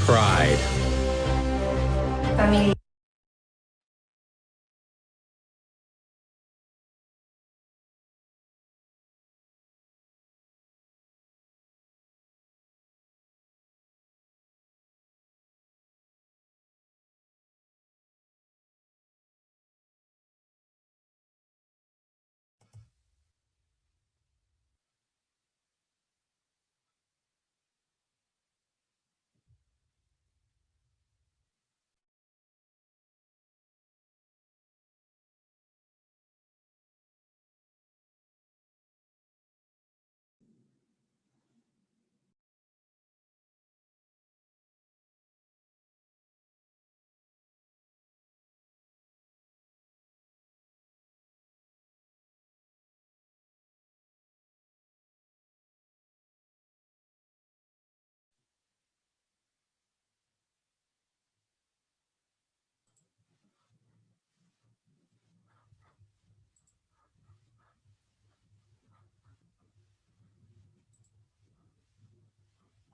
cried. I mean,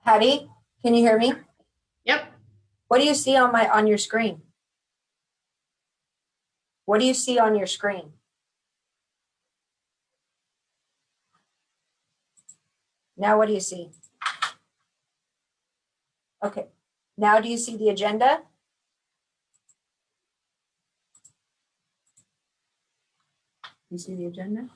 Patty, can you hear me? Yep. What do you see on your screen? What do you see on your screen? Now what do you see? Okay. Now do you see the agenda? You see the agenda?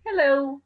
Hello.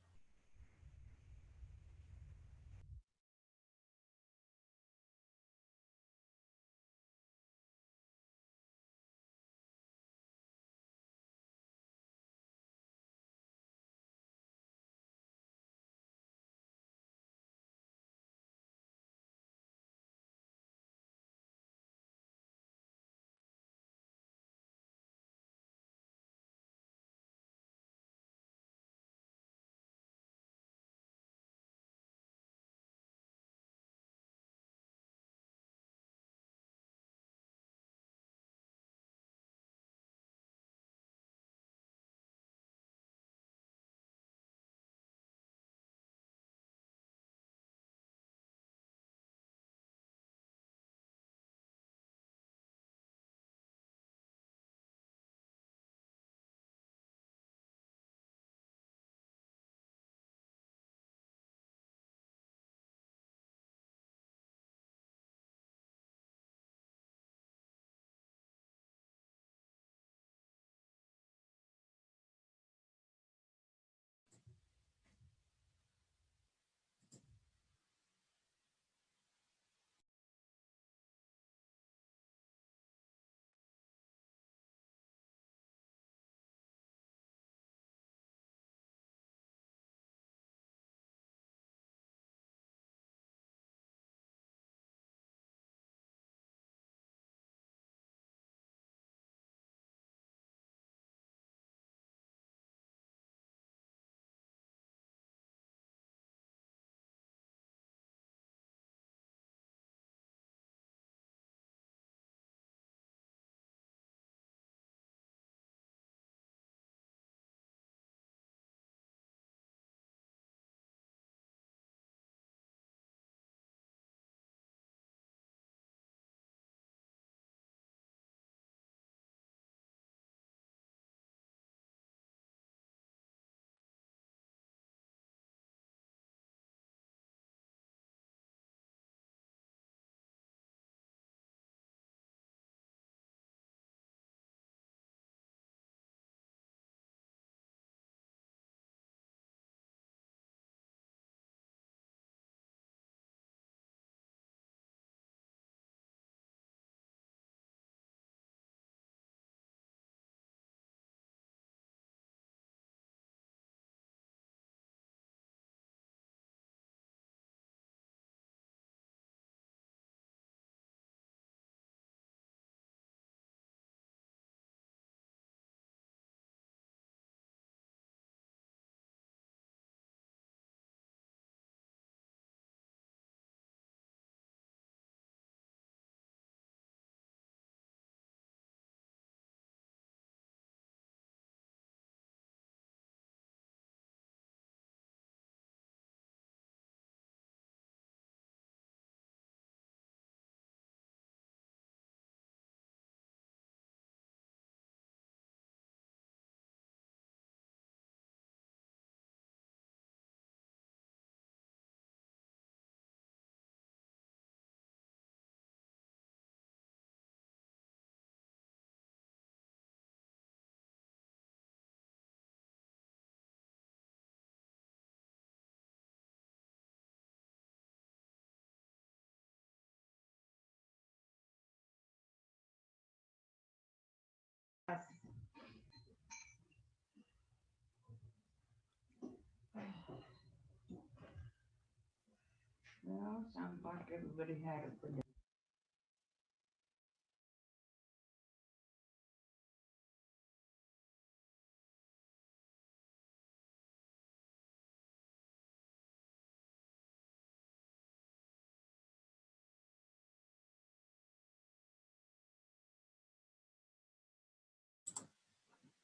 Well, sounds like everybody had a good day.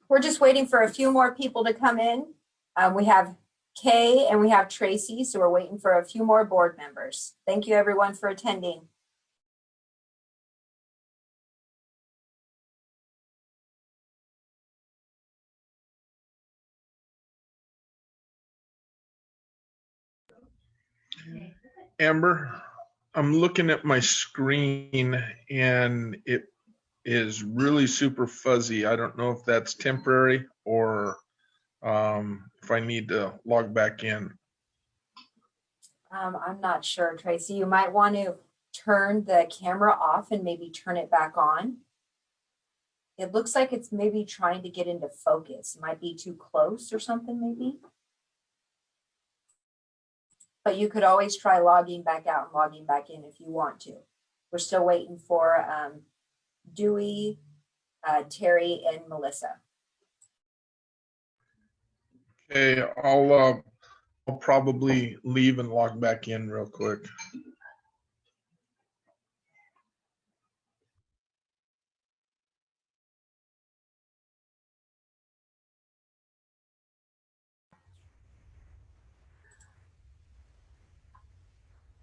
We're just waiting for a few more people to come in. We have Kay and we have Tracy, so we're waiting for a few more board members. Thank you everyone for attending. Amber, I'm looking at my screen and it is really super fuzzy. I don't know if that's temporary or if I need to log back in. I'm not sure, Tracy. You might want to turn the camera off and maybe turn it back on. It looks like it's maybe trying to get into focus. It might be too close or something maybe. But you could always try logging back out and logging back in if you want to. We're still waiting for Dewey, Terry, and Melissa. Okay, I'll probably leave and log back in real quick.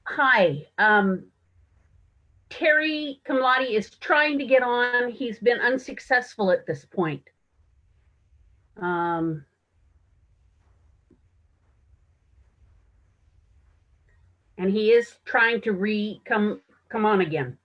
Hi. Terry Kamladi is trying to get on. He's been unsuccessful at this point. And he is trying to come on again.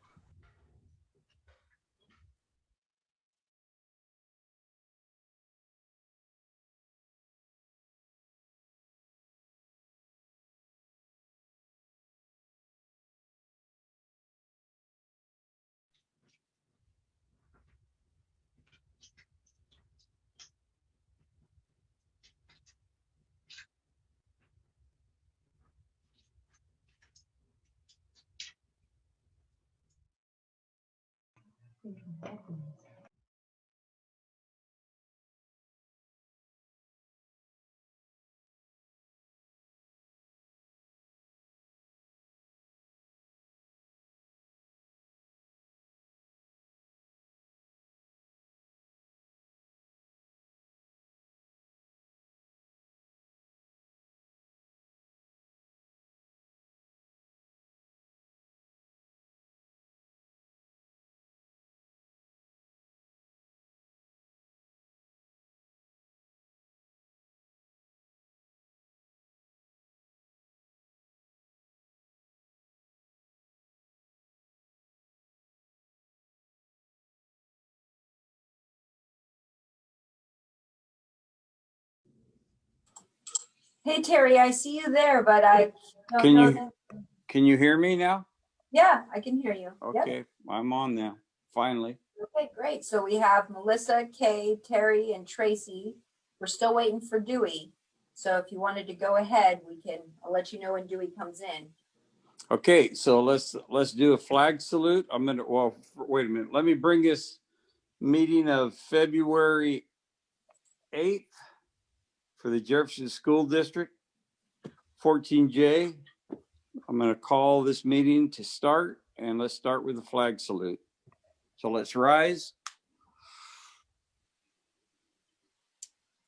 Hey, Terry, I see you there, but I don't Can know you that. can you hear me now? Yeah, I can hear you. Yep. Okay, I'm on now. Finally. Okay, great. So we have Melissa, Kay, Terry, and Tracy. We're still waiting for Dewey. So if you wanted to go ahead, I'll let you know when Dewey comes in. Okay, so let's do a flag salute. Wait a minute. Let me bring this meeting of February 8th for the Jefferson School District 14J. I'm going to call this meeting to start, and let's start with the flag salute. So let's rise.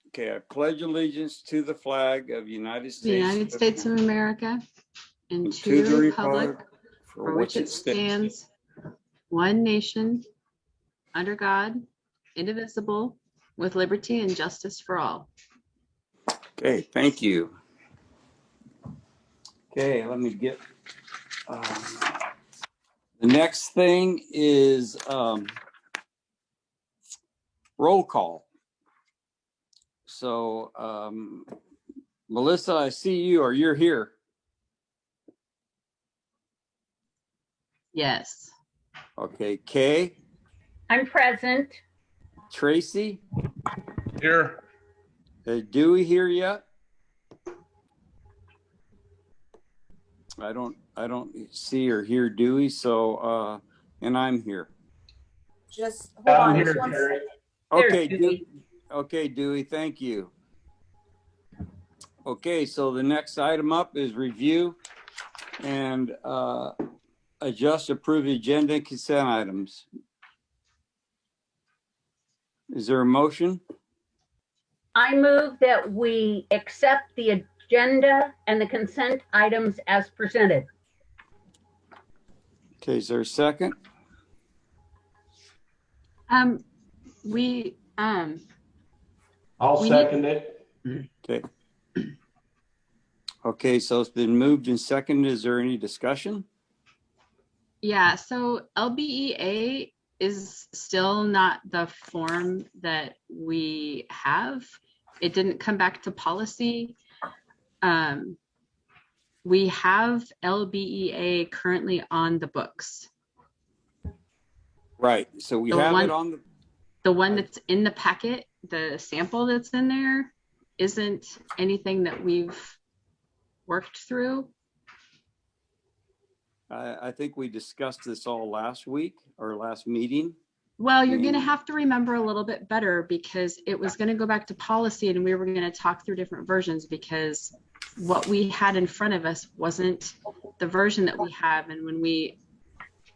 Okay, I pledge allegiance to the flag of the United States. The United States of America and to to the republic for which it stands, one nation, under God, indivisible, with liberty and justice for all. Okay, thank you. Okay, let me get the next thing is roll call. So Melissa, I see you, or you're here. Yes. Okay, Kay, I'm present. Tracy, Here, Dewey here yet? I I don't see or hear Dewey, so, and I'm here. Just hold I'm on, here, just one Terry. second. Okay, There's Dewey. Okay, Dewey, thank you. Okay, so the next item up is review and adjust approved agenda and consent items. Is there a motion? I move that we accept the agenda and the consent items as presented. Okay, is there a second? We I'll We second it. Okay. Okay, so it's been moved and seconded. Is there any discussion? Yeah, so LBEA is still not the form that we have. It didn't come back to policy. We have LBEA currently on the books. Right, so we The have one- it on The one that's in the packet, the sample that's in there, isn't anything that we've worked through. I think we discussed this all last week or last meeting. Well, you're going to Mm. have to remember a little bit better because it was going to go back to policy and we were going to talk through different versions because what we had in front of us wasn't the version that we have. And when we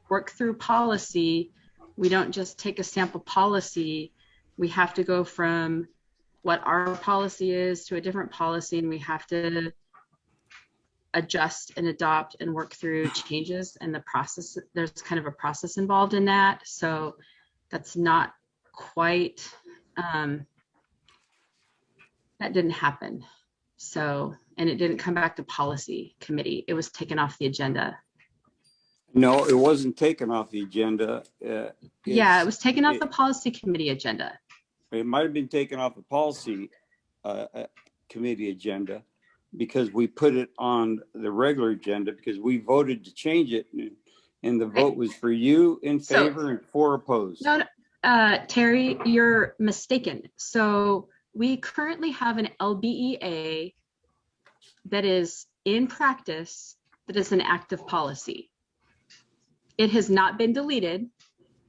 work through policy, we don't just take a sample policy. We have to go from what our policy is to a different policy, and we have to adjust and adopt and work through changes and the process. There's kind of a process involved in that. So that's not quite, that didn't happen. So, and it didn't come back to policy committee. It was taken off the agenda. No, it wasn't taken off the agenda. Yeah, it was taken off the policy committee agenda. It might have been taken off the policy committee agenda because we put it on the regular agenda because we voted to change it, and the vote was for you in favor and 4 opposed. No, Terry, you're mistaken. So we currently have an LBEA that is in practice, that is an active policy. It has not been deleted.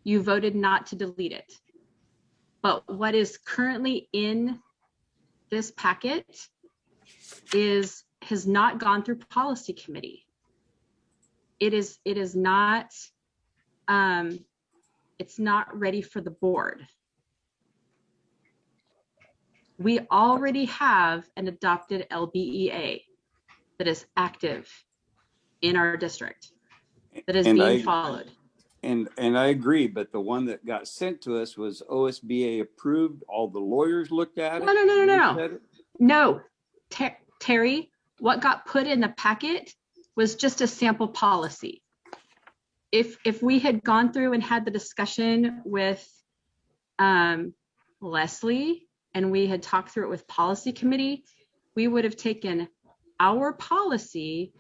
You voted not to delete it. But what is currently in this packet has not gone through policy committee. It is not, it's not ready for the board. We already have an adopted LBEA that is active in our district, that is being followed. And I agree, but the one that got sent to us was OSBA approved. All the lawyers looked at it. No, Terry, what got put in the packet was just a sample policy. If we had gone through and had the discussion with Leslie and we had talked through it with policy committee, we would have taken our policy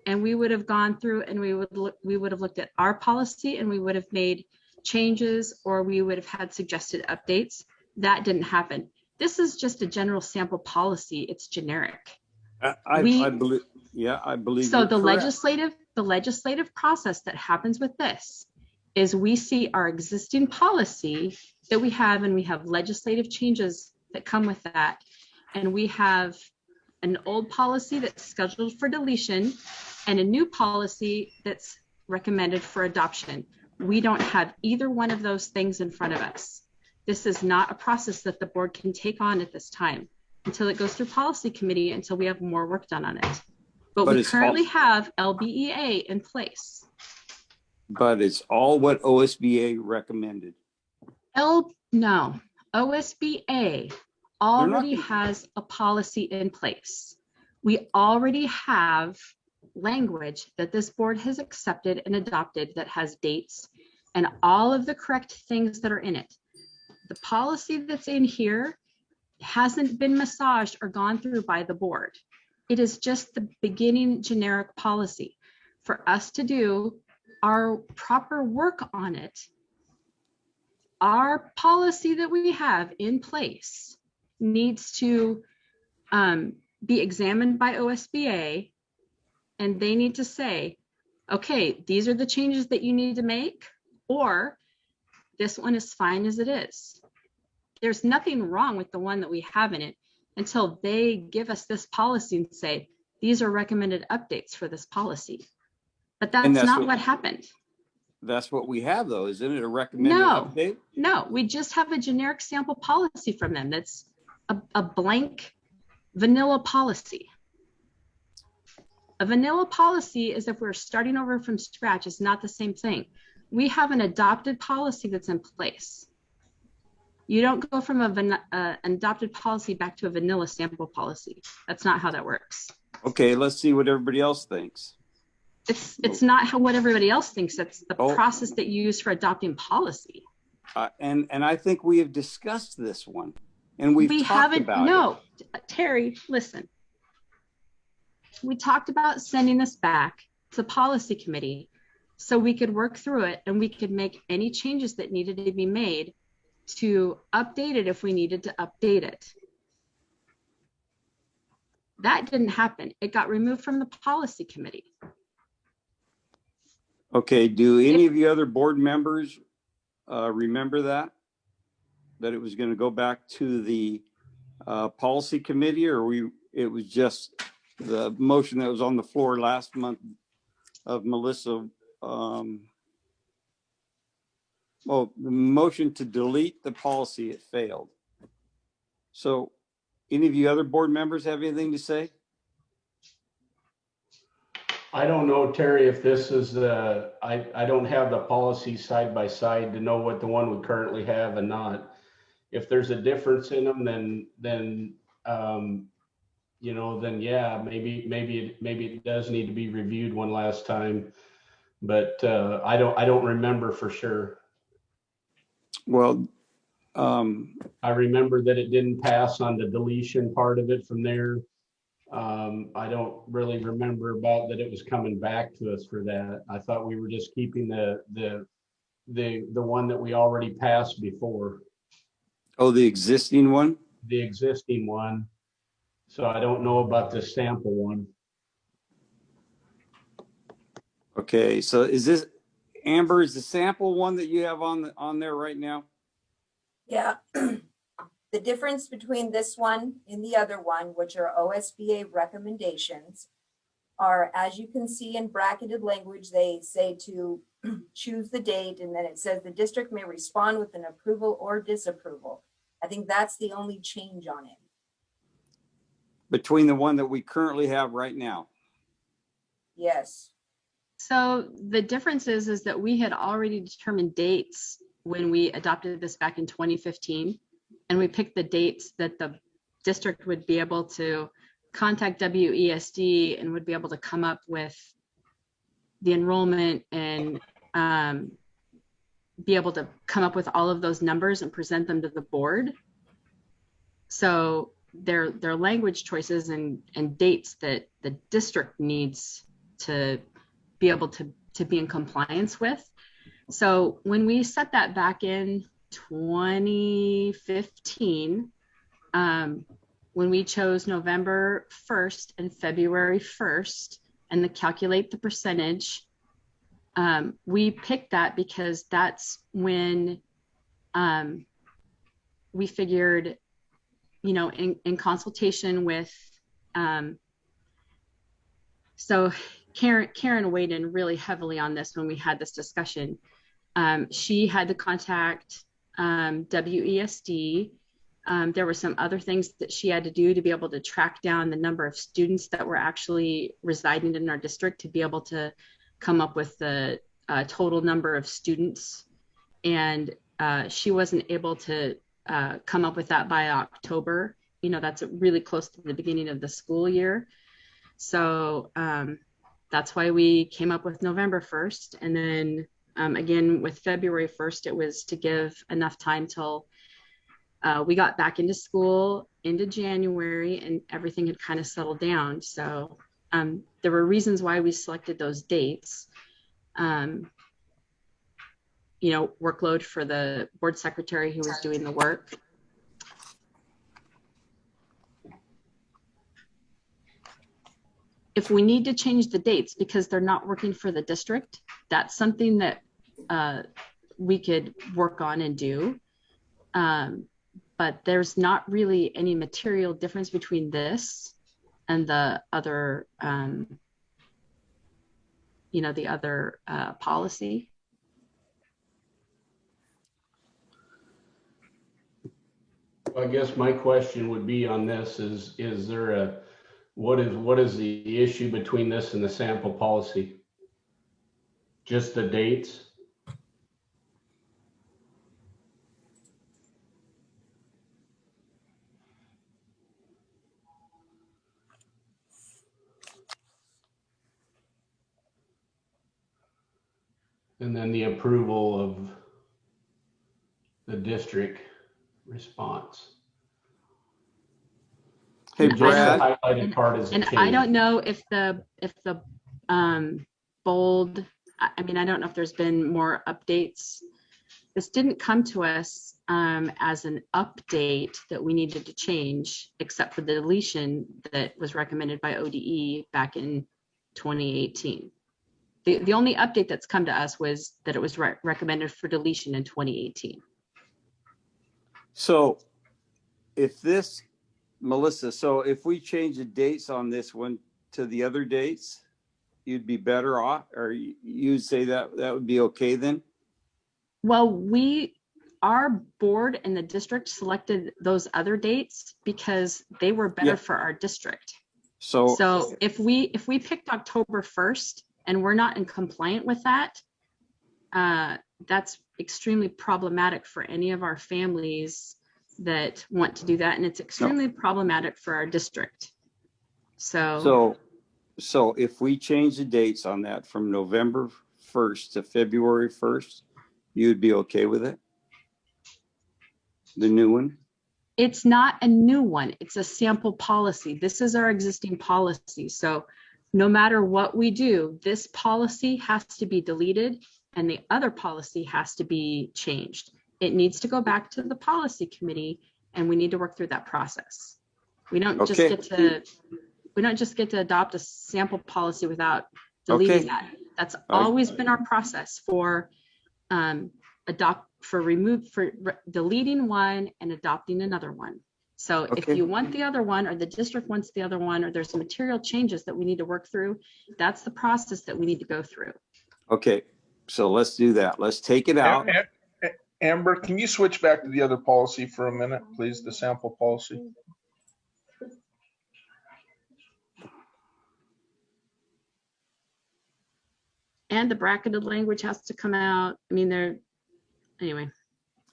and we would have gone through and we would have looked at our policy and we would have made changes or we would have had suggested updates. That didn't happen. This is just a general sample policy. It's generic. I believe. Yeah, I believe. So the legislative process that happens with this is we see our existing policy that we have, and we have legislative changes that come with that. And we have an old policy that's scheduled for deletion and a new policy that's recommended for adoption. We don't have either one of those things in front of us. This is not a process that the board can take on at this time until it goes through policy committee, until we have more work done on it. But we currently have LBEA in place. But it's all what OSBA recommended. No, OSBA already has a policy in place. We already have language that this board has accepted and adopted that has dates and all of the correct things that are in it. The policy that's in here hasn't been massaged or gone through by the board. It is just the beginning generic policy. For us to do our proper work on it, our policy that we have in place needs to be examined by OSBA, and they need to say, okay, these are the changes that you need to make, or this one is fine as it is. There's nothing wrong with the one that we have in it until they give us this policy and say, these are recommended updates for this policy. But And that's not what happened. That's what we have, though, isn't it? A recommended No, update? no, we just have a generic sample policy from them. That's a blank vanilla policy. A vanilla policy is if we're starting over from scratch. It's not the same thing. We have an adopted policy that's in place. You don't go from an adopted policy back to a vanilla sample policy. That's not how that works. Okay, let's see what everybody else thinks. It's not how what everybody else thinks. That's the process that you use for adopting policy. And I think we have discussed this one, and we talked about no, it. Terry, listen. We talked about sending this back to policy committee so we could work through it and we could make any changes that needed to be made to update it if we needed to update it. That didn't happen. It got removed from the policy committee. Okay, do any of the other board members remember that it was going to go back to the policy committee, or it was just the motion that was on the floor last month of Melissa? The motion to delete the policy, it failed. So any of you other board members have anything to say? I don't know, Terry, if this is I don't have the policy side by side to know what the one we currently have and not. If there's a difference in them, then yeah, maybe it does need to be reviewed one last time. But I don't remember for sure. Well, I remember that it didn't pass on the deletion part of it from there. I don't really remember about that it was coming back to us for that. I thought we were just keeping the one that we already passed before. Oh, the existing one? The existing one. So I don't know about the sample one. Okay, so is this, Amber, is the sample one that you have on there right now? Yeah. The difference between this one and the other one, which are OSBA recommendations, are, as you can see in bracketed language, they say to choose the date, and then it says the district may respond with an approval or disapproval. I think that's the only change on it. Between the one that we currently have right now? Yes. So the difference is that we had already determined dates when we adopted this back in 2015. And we picked the dates that the district would be able to contact WESD and would be able to come up with the enrollment and be able to come up with all of those numbers and present them to the board. So their language choices and dates that the district needs to be able to be in compliance with. So when we set that back in 2015, when we chose November 1st and February 1st and to calculate the percentage, we picked that because that's when we figured, in consultation with, so Karen weighed in really heavily on this when we had this discussion. She had to contact WESD. There were some other things that she had to do to be able to track down the number of students that were actually residing in our district to be able to come up with the total number of students. And she wasn't able to come up with that by October. That's really close to the beginning of the school year. So that's why we came up with November 1st. And then again, with February 1st, it was to give enough time till we got back into school into January and everything had kind of settled down. So there were reasons why we selected those dates. Workload for the board secretary who was doing the work. if we need to change the dates because they're not working for the district, that's something that we could work on and do. But there's not really any material difference between this and the other, the other policy. I guess my question would be on this is there what is the issue between this and the sample policy? Just the dates? And then the approval of the district response. Hey, Just Brad. the highlighted part is the And change. I don't know if the bold, I mean, I don't know if there's been more updates. This didn't come to us as an update that we needed to change, except for the deletion that was recommended by ODE back in 2018. The only update that's come to us was that it was recommended for deletion in 2018. So if this, Melissa, so if we change the dates on this one to the other dates, you'd be better off, or you'd say that would be okay then? Well, our board and the district selected those other dates because they were better for our district. So if we picked October 1st and we're not in compliant with that, that's extremely problematic for any of our families that want to do that, and it's extremely problematic for our district. So if we change the dates on that from November 1st to February 1st, you'd be okay with it? The new one? It's not a new one. It's a sample policy. This is our existing policy. So no matter what we do, this policy has to be deleted and the other policy has to be changed. It needs to go back to the policy committee and we need to work through that process. We don't just get to adopt a sample policy without deleting that. That's always been our process for deleting one and adopting another one. So if you want the other one, or the district wants the other one, or there's material changes that we need to work through, that's the process that we need to go through. Okay, so let's do that. Let's take it out. Amber, can you switch back to the other policy for a minute, please? The sample policy. And the bracketed language has to come out. I mean, anyway.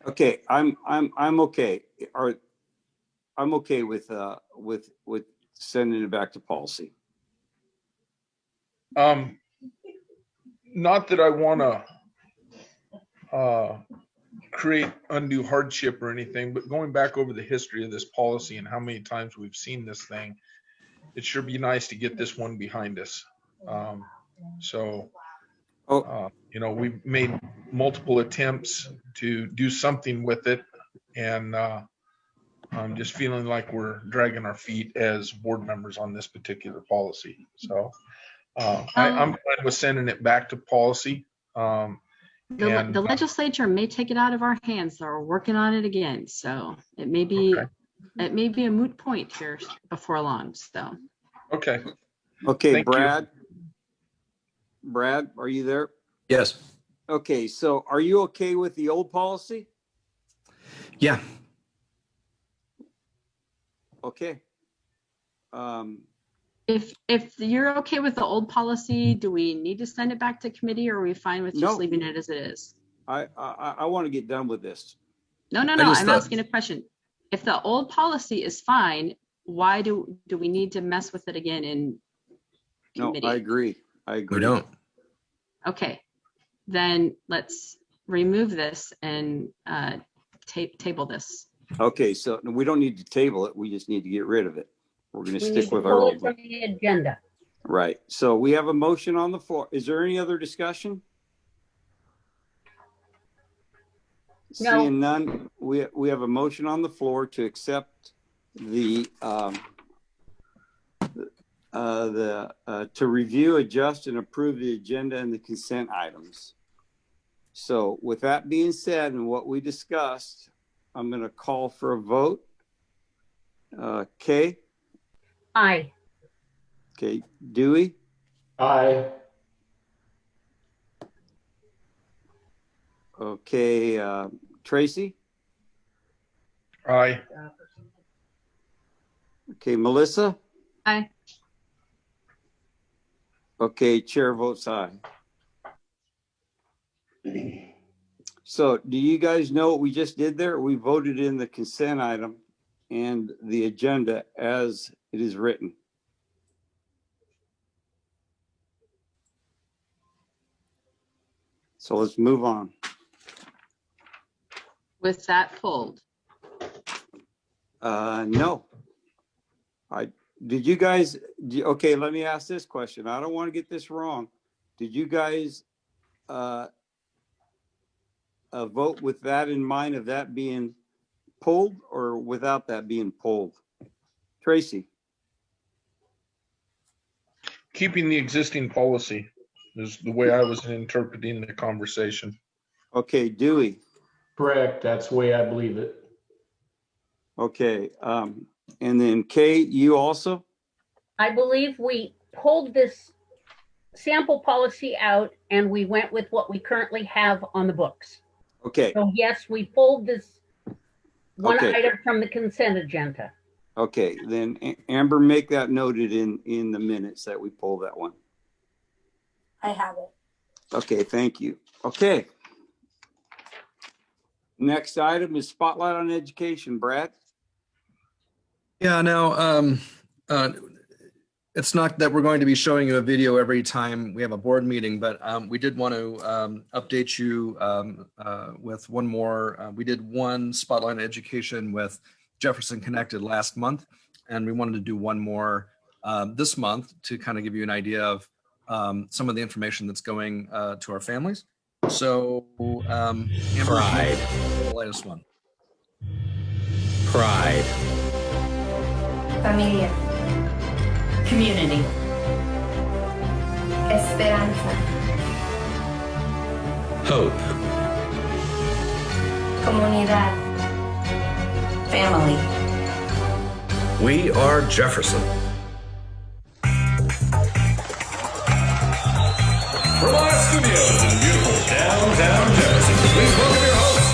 Okay, I'm okay. I'm okay with sending it back to policy. Not that I want to create undue hardship or anything, but going back over the history of this policy and how many times we've seen this thing, it sure be nice to get this one behind us. We've made multiple attempts to do something with it, and I'm just feeling like we're dragging our feet as board members on this particular policy. So I'm fine with sending it back to policy. The legislature may take it out of our hands. They're working on it again, so it may be a moot point here before long. So okay. Thank Brad. You. Brad, are you there? Yes. Okay, so are you okay with the old policy? Yeah. Okay. If you're okay with the old policy, do we need to send it back to committee, or are we fine with just leaving it as it is? I want to get done with this. No. I'm asking a question. If the old policy is fine, why do we need to mess with it again in committee? No, I agree. We don't. Okay, then let's remove this and table this. Okay, so we don't need to table it. We just need to get rid of it. We're going to stick with our old from the agenda. Right. So we have a motion on the floor. Is there any other discussion? No. Seeing none, we have a motion on the floor to accept the to review, adjust, and approve the agenda and the consent items. So with that being said and what we discussed, I'm going to call for a vote. Kay? Aye. Okay. Dewey? Aye. Okay. Tracy? Aye. Okay. Melissa? Aye. Okay. Chair votes aye. So do you guys know what we just did there? We voted in the consent item and the agenda as it is written. So let's move on. With that pulled. No. Did you guys, okay, let me ask this question. I don't want to get this wrong. Did you guys vote with that in mind of that being pulled or without that being pulled? Tracy? Keeping the existing policy is the way I was interpreting the conversation. Okay, Dewey? Correct. That's the way I believe it. Okay, and then Kay, you also? I believe we pulled this sample policy out and we went with what we currently have on the books. Okay, So yes, we pulled this one Okay. item from the consent agenda. okay, then Amber, make that noted in the minutes that we pulled that one. I have it. Okay, thank you. Okay. Next item is Spotlight on Education. Brad? Yeah, now, it's not that we're going to be showing you a video every time we have a board meeting, but we did want to update you with one more. We did one Spotlight on Education with Jefferson Connected last month, and we wanted to do one more this month to kind of give you an idea of some of the information that's going to our families. So, Amber, Pride. the latest one. Pride. Familia. Community. Esperanza. Hope. Comunidad. Family. We are Jefferson. From our studios in beautiful downtown Jefferson, please welcome your host,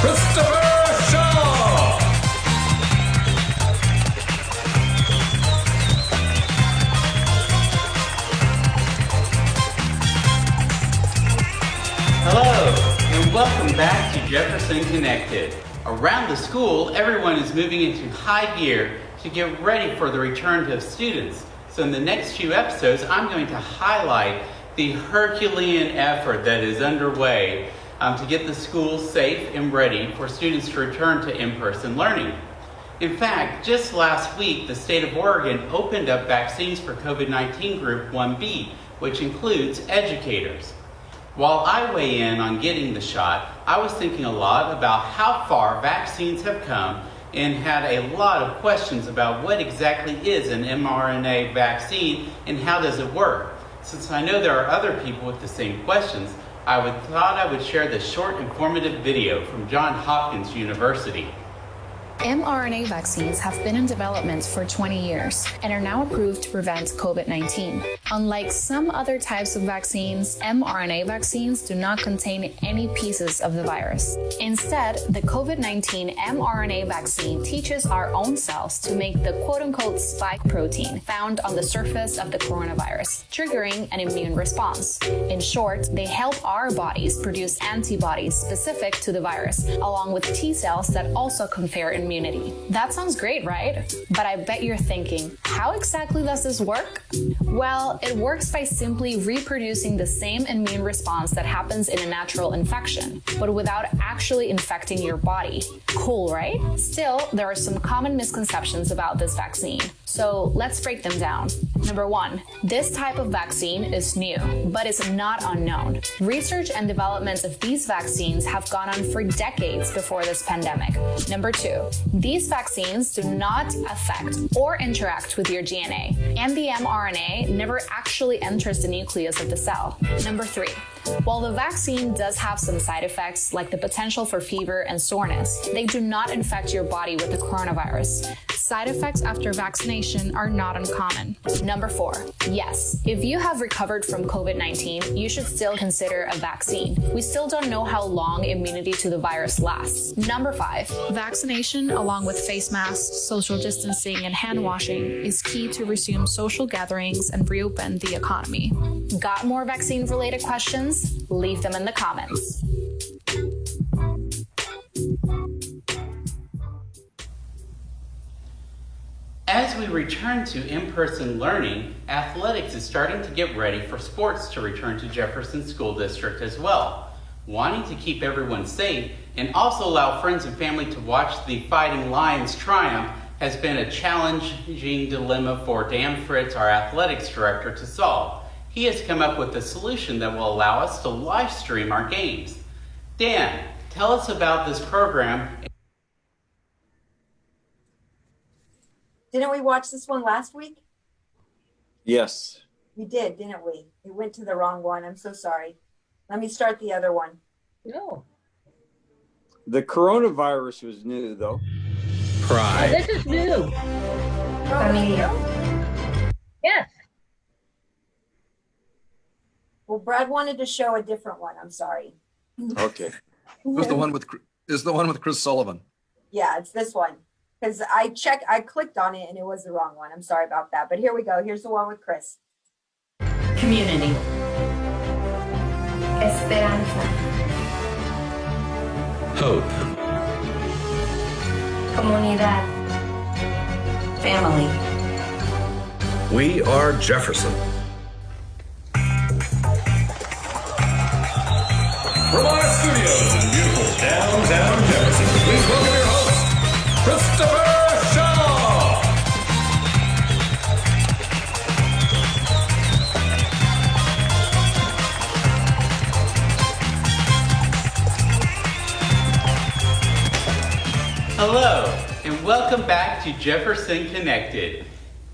Christopher Shaw. Hello, and welcome back to Jefferson Connected. Around the school, everyone is moving into high gear to get ready for the return of students. So in the next few episodes, I'm going to highlight the Herculean effort that is underway to get the school safe and ready for students to return to in-person learning. In fact, just last week, the state of Oregon opened up vaccines for COVID-19 Group 1B, which includes educators. While I weigh in on getting the shot, I was thinking a lot about how far vaccines have come and had a lot of questions about what exactly is an mRNA vaccine and how does it work. Since I know there are other people with the same questions, I thought I would share this short informative video from Johns Hopkins University. mRNA vaccines have been in development for 20 years and are now approved to prevent COVID-19. Unlike some other types of vaccines, mRNA vaccines do not contain any pieces of the virus. Instead, the COVID-19 mRNA vaccine teaches our own cells to make the quote-unquote spike protein found on the surface of the coronavirus, triggering an immune response. In short, they help our bodies produce antibodies specific to the virus, along with T cells that also confer immunity. That sounds great, right? But I bet you're thinking, how exactly does this work? Well, it works by simply reproducing the same immune response that happens in a natural infection, but without actually infecting your body. Cool, right? Still, there are some common misconceptions about this vaccine. So let's break them down. Number 1, this type of vaccine is new, but it's not unknown. Research and development of these vaccines have gone on for decades before this pandemic. Number 2, these vaccines do not affect or interact with your DNA, and the mRNA never actually enters the nucleus of the cell. Number 3, while the vaccine does have some side effects like the potential for fever and soreness, they do not infect your body with the coronavirus. Side effects after vaccination are not uncommon. Number 4, yes, if you have recovered from COVID-19, you should still consider a vaccine. We still don't know how long immunity to the virus lasts. Number 5, vaccination along with face masks, social distancing, and hand washing is key to resume social gatherings and reopen the economy. Got more vaccine-related questions? Leave them in the comments. As we return to in-person learning, athletics is starting to get ready for sports to return to Jefferson School District as well. Wanting to keep everyone safe and also allow friends and family to watch the Fighting Lions triumph has been a challenging dilemma for Dan Fritz, our athletics director, to solve. He has come up with a solution that will allow us to live stream our games. Dan, tell us about this program. Didn't we watch this one last week? Yes. We did, didn't we? We went to the wrong one. I'm so sorry. Let me start the other one. No. The coronavirus was new, though. Oh, this is new. Yes. Well, Brad wanted to show a different one. I'm sorry. Okay. Who's the one with? Is the one with Chris Sullivan? Yeah, it's this one. Because I clicked on it and it was the wrong one. I'm sorry about that. But here we go. Here's the one with Chris. Community. Esperanza. Hope. Comunidad. Family. We are Jefferson. From our studios in beautiful downtown Jefferson, please welcome your host, Christopher Shaw. Hello, and welcome back to Jefferson Connected.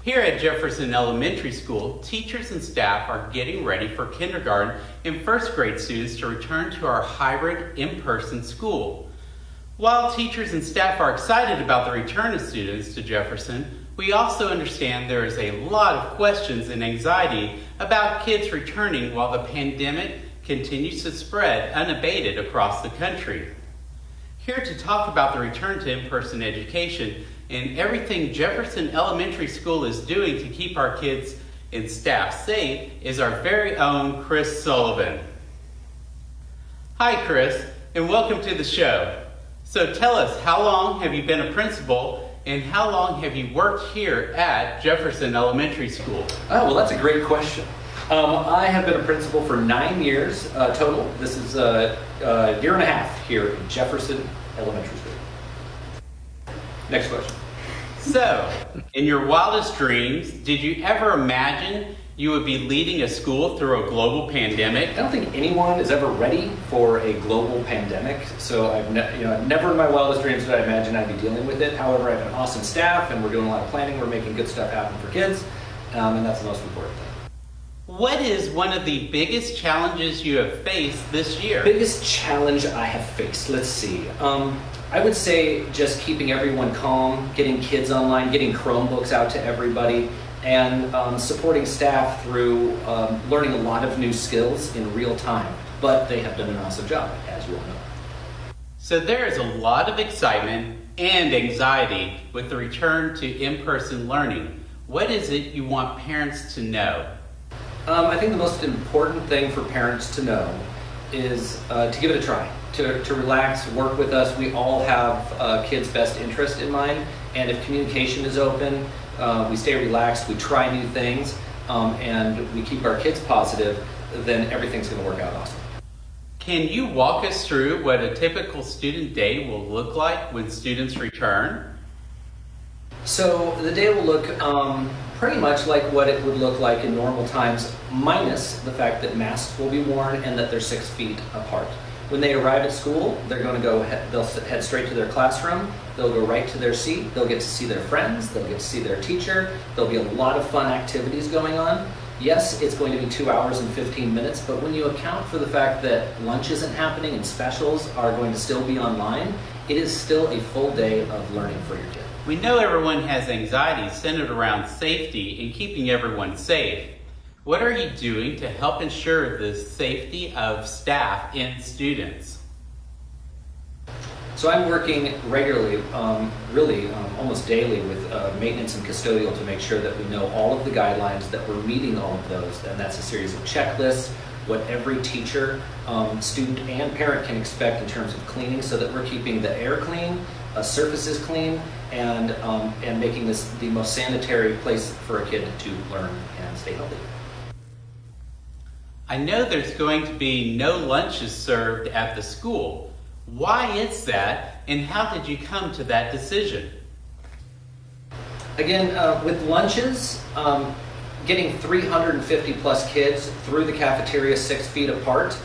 Here at Jefferson Elementary School, teachers and staff are getting ready for kindergarten and first grade students to return to our hybrid in-person school. While teachers and staff are excited about the return of students to Jefferson, we also understand there is a lot of questions and anxiety about kids returning while the pandemic continues to spread unabated across the country. Here to talk about the return to in-person education and everything Jefferson Elementary School is doing to keep our kids and staff safe is our very own Chris Sullivan. Hi, Chris, and welcome to the show. So tell us, how long have you been a principal and how long have you worked here at Jefferson Elementary School? Oh, well, that's a great question. I have been a principal for 9 years total. This is a year and a half here at Jefferson Elementary School. Next question. So, in your wildest dreams, did you ever imagine you would be leading a school through a global pandemic? I don't think anyone is ever ready for a global pandemic. So I've never in my wildest dreams did I imagine I'd be dealing with it. However, I have an awesome staff and we're doing a lot of planning. We're making good stuff happen for kids. And that's the most important thing. What is one of the biggest challenges you have faced this year? Biggest challenge I have faced, let's see. I would say just keeping everyone calm, getting kids online, getting Chromebooks out to everybody, and supporting staff through learning a lot of new skills in real time. But they have done an awesome job, as you all know. So there is a lot of excitement and anxiety with the return to in-person learning. What is it you want parents to know? I think the most important thing for parents to know is to give it a try, to relax, work with us. We all have kids' best interest in mind, and if communication is open, we stay relaxed, we try new things, and we keep our kids positive, then everything's going to work out awesome. Can you walk us through what a typical student day will look like when students return? So the day will look pretty much like what it would look like in normal times, minus the fact that masks will be worn and that they're 6 feet apart. When they arrive at school, they're going to they'll head straight to their classroom. They'll go right to their seat. They'll get to see their friends. They'll get to see their teacher. There'll be a lot of fun activities going on. Yes, it's going to be 2 hours and 15 minutes, but when you account for the fact that lunch isn't happening and specials are going to still be online, it is still a full day of learning for your kid. We know everyone has anxiety centered around safety and keeping everyone safe. What are you doing to help ensure the safety of staff and students? So I'm working regularly, almost daily with maintenance and custodial to make sure that we know all of the guidelines, that we're meeting all of those, and that's a series of checklists, what every teacher, student, and parent can expect in terms of cleaning, so that we're keeping the air clean, surfaces clean, and making this the most sanitary place for a kid to learn and stay healthy. I know there's going to be no lunches served at the school. Why is that, and how did you come to that decision? Again, with lunches, getting 350 plus kids through the cafeteria 6 feet apart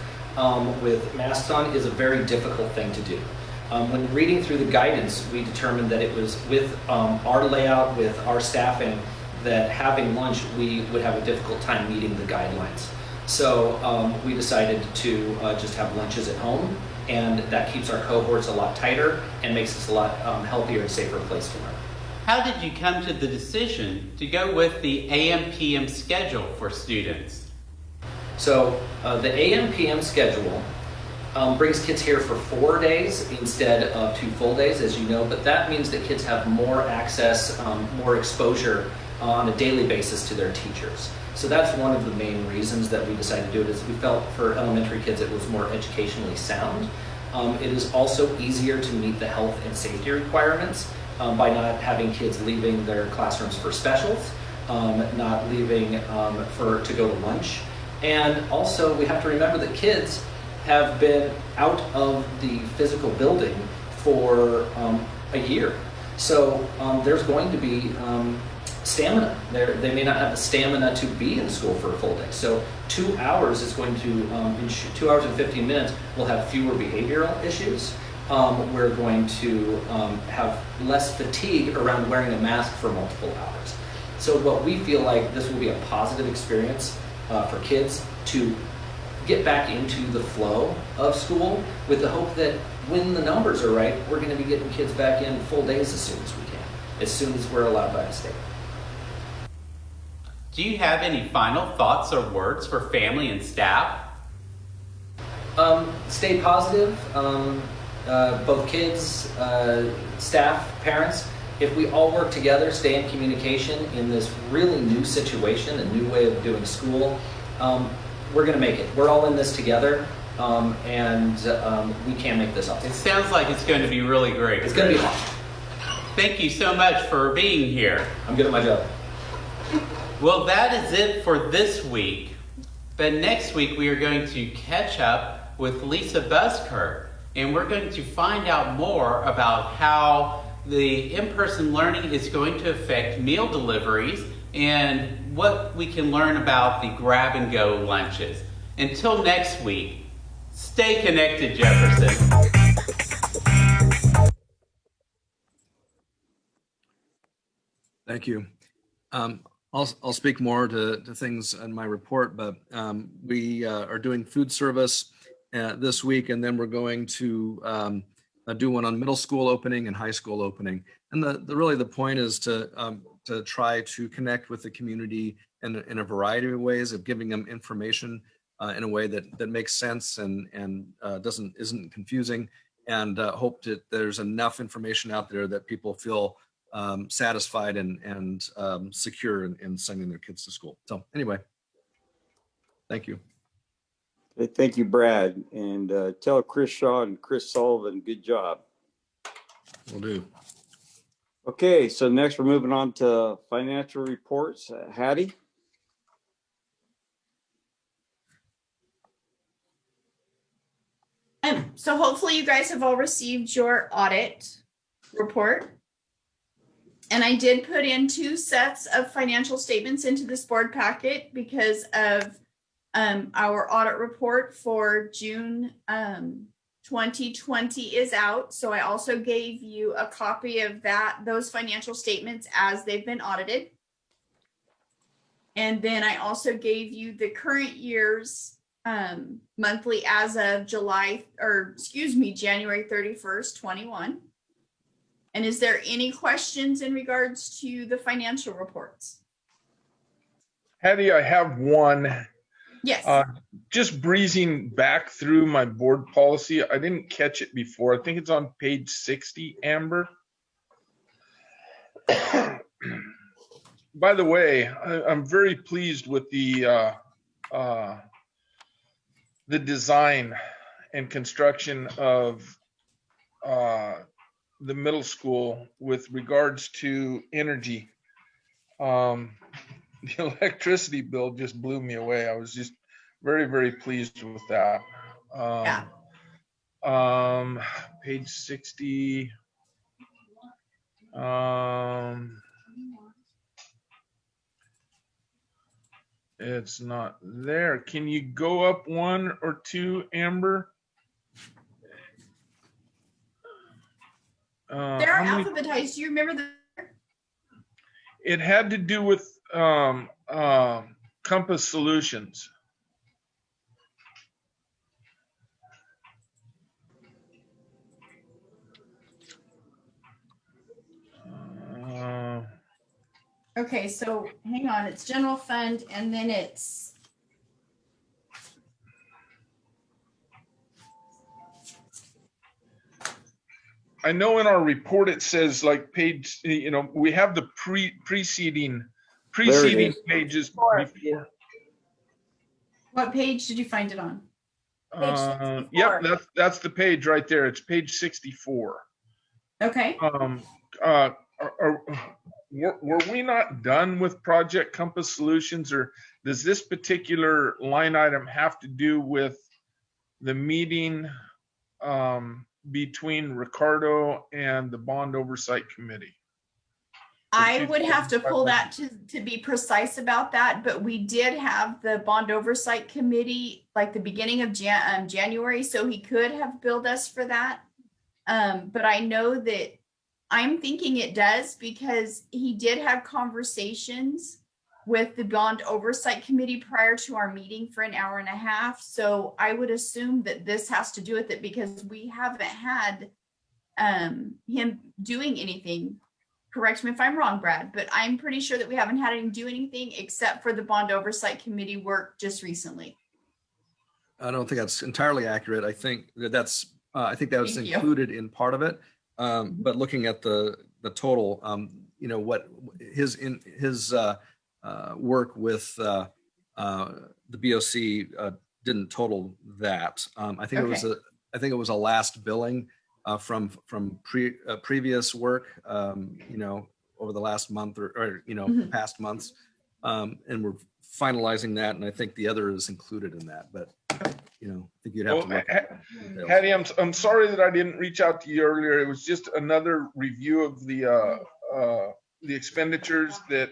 with masks on is a very difficult thing to do. When reading through the guidance, we determined that it was with our layout, with our staffing, that having lunch, we would have a difficult time meeting the guidelines. So we decided to just have lunches at home, and that keeps our cohorts a lot tighter and makes us a lot healthier and safer place to learn. How did you come to the decision to go with the AM/PM schedule for students? So the AM/PM schedule brings kids here for 4 days instead of 2 full days, as you know, but that means that kids have more access, more exposure on a daily basis to their teachers. So that's one of the main reasons that we decided to do it, is we felt for elementary kids it was more educationally sound. It is also easier to meet the health and safety requirements by not having kids leaving their classrooms for specials, not leaving to go to lunch. And also we have to remember that kids have been out of the physical building for a year. So there's going to be stamina. They may not have the stamina to be in school for a full day. So 2 hours is going to, in 2 hours and 15 minutes, we'll have fewer behavioral issues. We're going to have less fatigue around wearing a mask for multiple hours. So what we feel like this will be a positive experience for kids to get back into the flow of school, with the hope that when the numbers are right, we're going to be getting kids back in full days as soon as we can, as soon as we're allowed by the state. Do you have any final thoughts or words for family and staff? Stay positive, both kids, staff, parents. If we all work together, stay in communication in this really new situation, a new way of doing school, we're going to make it. We're all in this together, and we can make this awesome. It sounds like it's going to be really great. It's going to be awesome. Thank you so much for being here. I'm good at my job. Well, that is it for this week. But next week we are going to catch up with Lisa Buskirk, and we're going to find out more about how the in-person learning is going to affect meal deliveries and what we can learn about the grab-and-go lunches. Until next week, stay connected, Jefferson. Thank you. I'll speak more to things in my report, but we are doing food service this week, and then we're going to do one on middle school opening and high school opening. And really the point is to try to connect with the community in a variety of ways, of giving them information in a way that makes sense and isn't confusing, and hope that there's enough information out there that people feel satisfied and secure in sending their kids to school. So anyway, thank you. Okay, thank you, Brad. And tell Chris Shaw and Chris Sullivan, good job. Will do. Okay, so next we're moving on to financial reports. Hattie? So hopefully you guys have all received your audit report. And I did put in 2 sets of financial statements into this board packet because of our audit report for June 2020 is out. So I also gave you a copy of those financial statements as they've been audited. And then I also gave you the current year's monthly as of January 31st, 21. And is there any questions in regards to the financial reports? Hattie, I have one. Yes. Just breezing back through my board policy, I didn't catch it before. I think it's on page 60, Amber. By the way, I'm very pleased with the design and construction of the middle school with regards to energy. The electricity bill just blew me away. I was just very, very pleased with that. Page 60. It's not there. Can you go up 1 or 2, Amber? They're alphabetized. Do you remember the? It had to do with Compass Solutions. Okay, so hang on. It's general fund, and then it's. I know in our report it says like page, we have the preceding pages before. What page did you find it on? Yep, that's the page right there. It's page 64. Okay. Were we not done with Project Compass Solutions, or does this particular line item have to do with the meeting between Ricardo and the Bond Oversight Committee? I would have to pull that to be precise about that, but we did have the Bond Oversight Committee like the beginning of January, so he could have billed us for that. But I know that I'm thinking it does because he did have conversations with the Bond Oversight Committee prior to our meeting for an hour and a half. So I would assume that this has to do with it because we haven't had him doing anything. Correct me if I'm wrong, Brad, but I'm pretty sure that we haven't had him do anything except for the Bond Oversight Committee work just recently. I don't think that's entirely accurate. I think that was included in part of it. But looking at the total, what his work with the BOC didn't total that. I think it was a last billing from previous work, over the last month or past months, and we're finalizing that. And I think the other is included in that, but. I think you'd have to look at Hattie, I'm sorry that I didn't reach out to you earlier. It was just another review of the expenditures that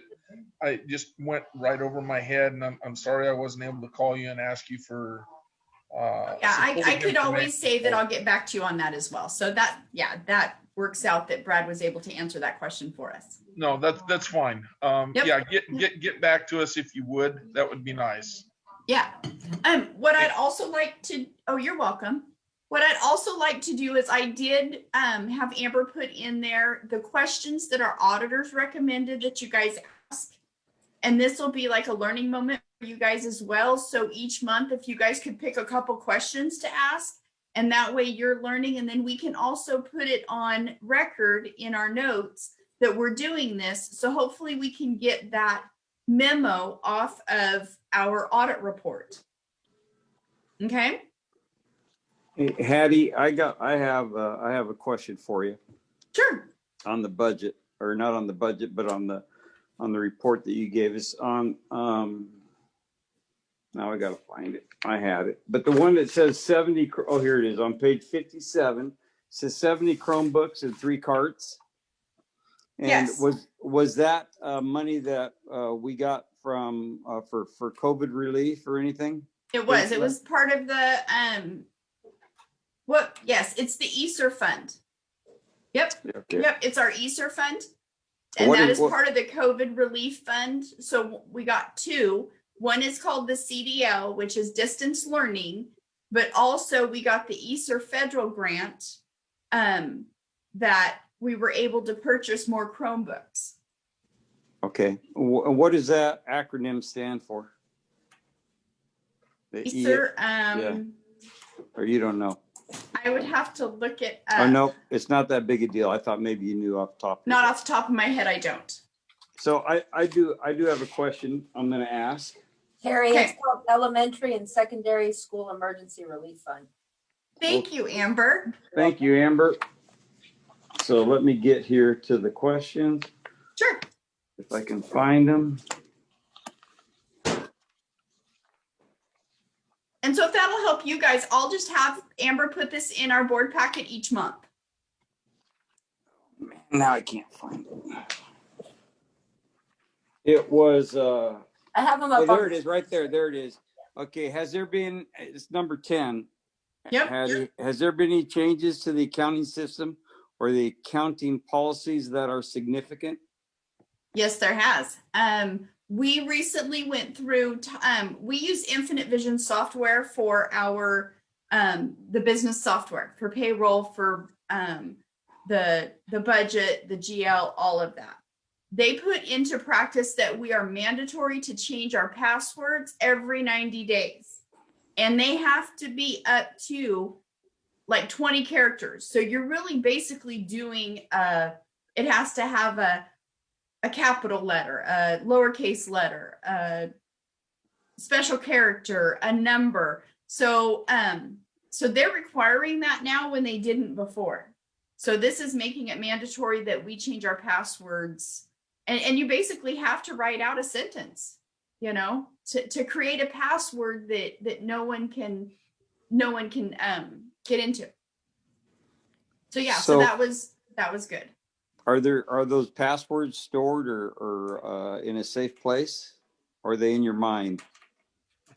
I just went right over my head, and I'm sorry I wasn't able to call you and ask you for. I could always say that I'll get back to you on that as well. So that works out that Brad was able to answer that question for us. No, that's fine. Yeah, get back to us if you would. That would be nice. Yeah. What I'd also like to, you're welcome. What I'd also like to do is I did have Amber put in there the questions that our auditors recommended that you guys ask. And this will be like a learning moment for you guys as well. So each month, if you guys could pick a couple questions to ask, and that way you're learning, and then we can also put it on record in our notes that we're doing this. So hopefully we can get that memo off of our audit report. Okay. Hey, Hattie, I have a question for you. Sure. On the budget, or not on the budget, but on the report that you gave us on. Now I gotta find it. I had it, but the one that says 70. Oh, here it is on page 57. It says 70 Chromebooks and 3 carts. And Yes. was that money that we got from for COVID relief or anything? It was part of the yes, it's the ESSER fund. Yep. Okay. Yep, it's our ESSER fund. And that is part of the COVID relief fund. So we got two. One is called the CDL, which is distance learning, but also we got the ESSER federal grant that we were able to purchase more Chromebooks. Okay. What does that acronym stand for? The ESSER, yeah. Or you don't know? I would have to look it up. Oh, no, it's not that big a deal. I thought maybe you knew off the top. Not off the top of my head, I don't. So I do have a question I'm going to ask. Carrie, it's called Elementary and Secondary School Emergency Relief Fund. Thank you, Amber. Thank you, Amber. So let me get here to the questions. Sure. If I can find them. And so if that'll help you guys, I'll just have Amber put this in our board packet each month. Now I can't find it. It was I have them up. Oh, there it is, right there. There it is. Okay, has there been? It's number 10. Yep. Has there been any changes to the accounting system or the accounting policies that are significant? Yes, there has. We recently went through. We use Infinite Vision software for our the business software for payroll, for the budget, the GL, all of that. They put into practice that we are mandatory to change our passwords every 90 days. And they have to be up to like 20 characters. So you're really basically doing, it has to have a capital letter, a lowercase letter, a special character, a number. So, so they're requiring that now when they didn't before. So this is making it mandatory that we change our passwords. And you basically have to write out a sentence, you know, to create a password that no one can get into. So yeah, so that was good. Are those passwords stored or in a safe place? Or are they in your mind?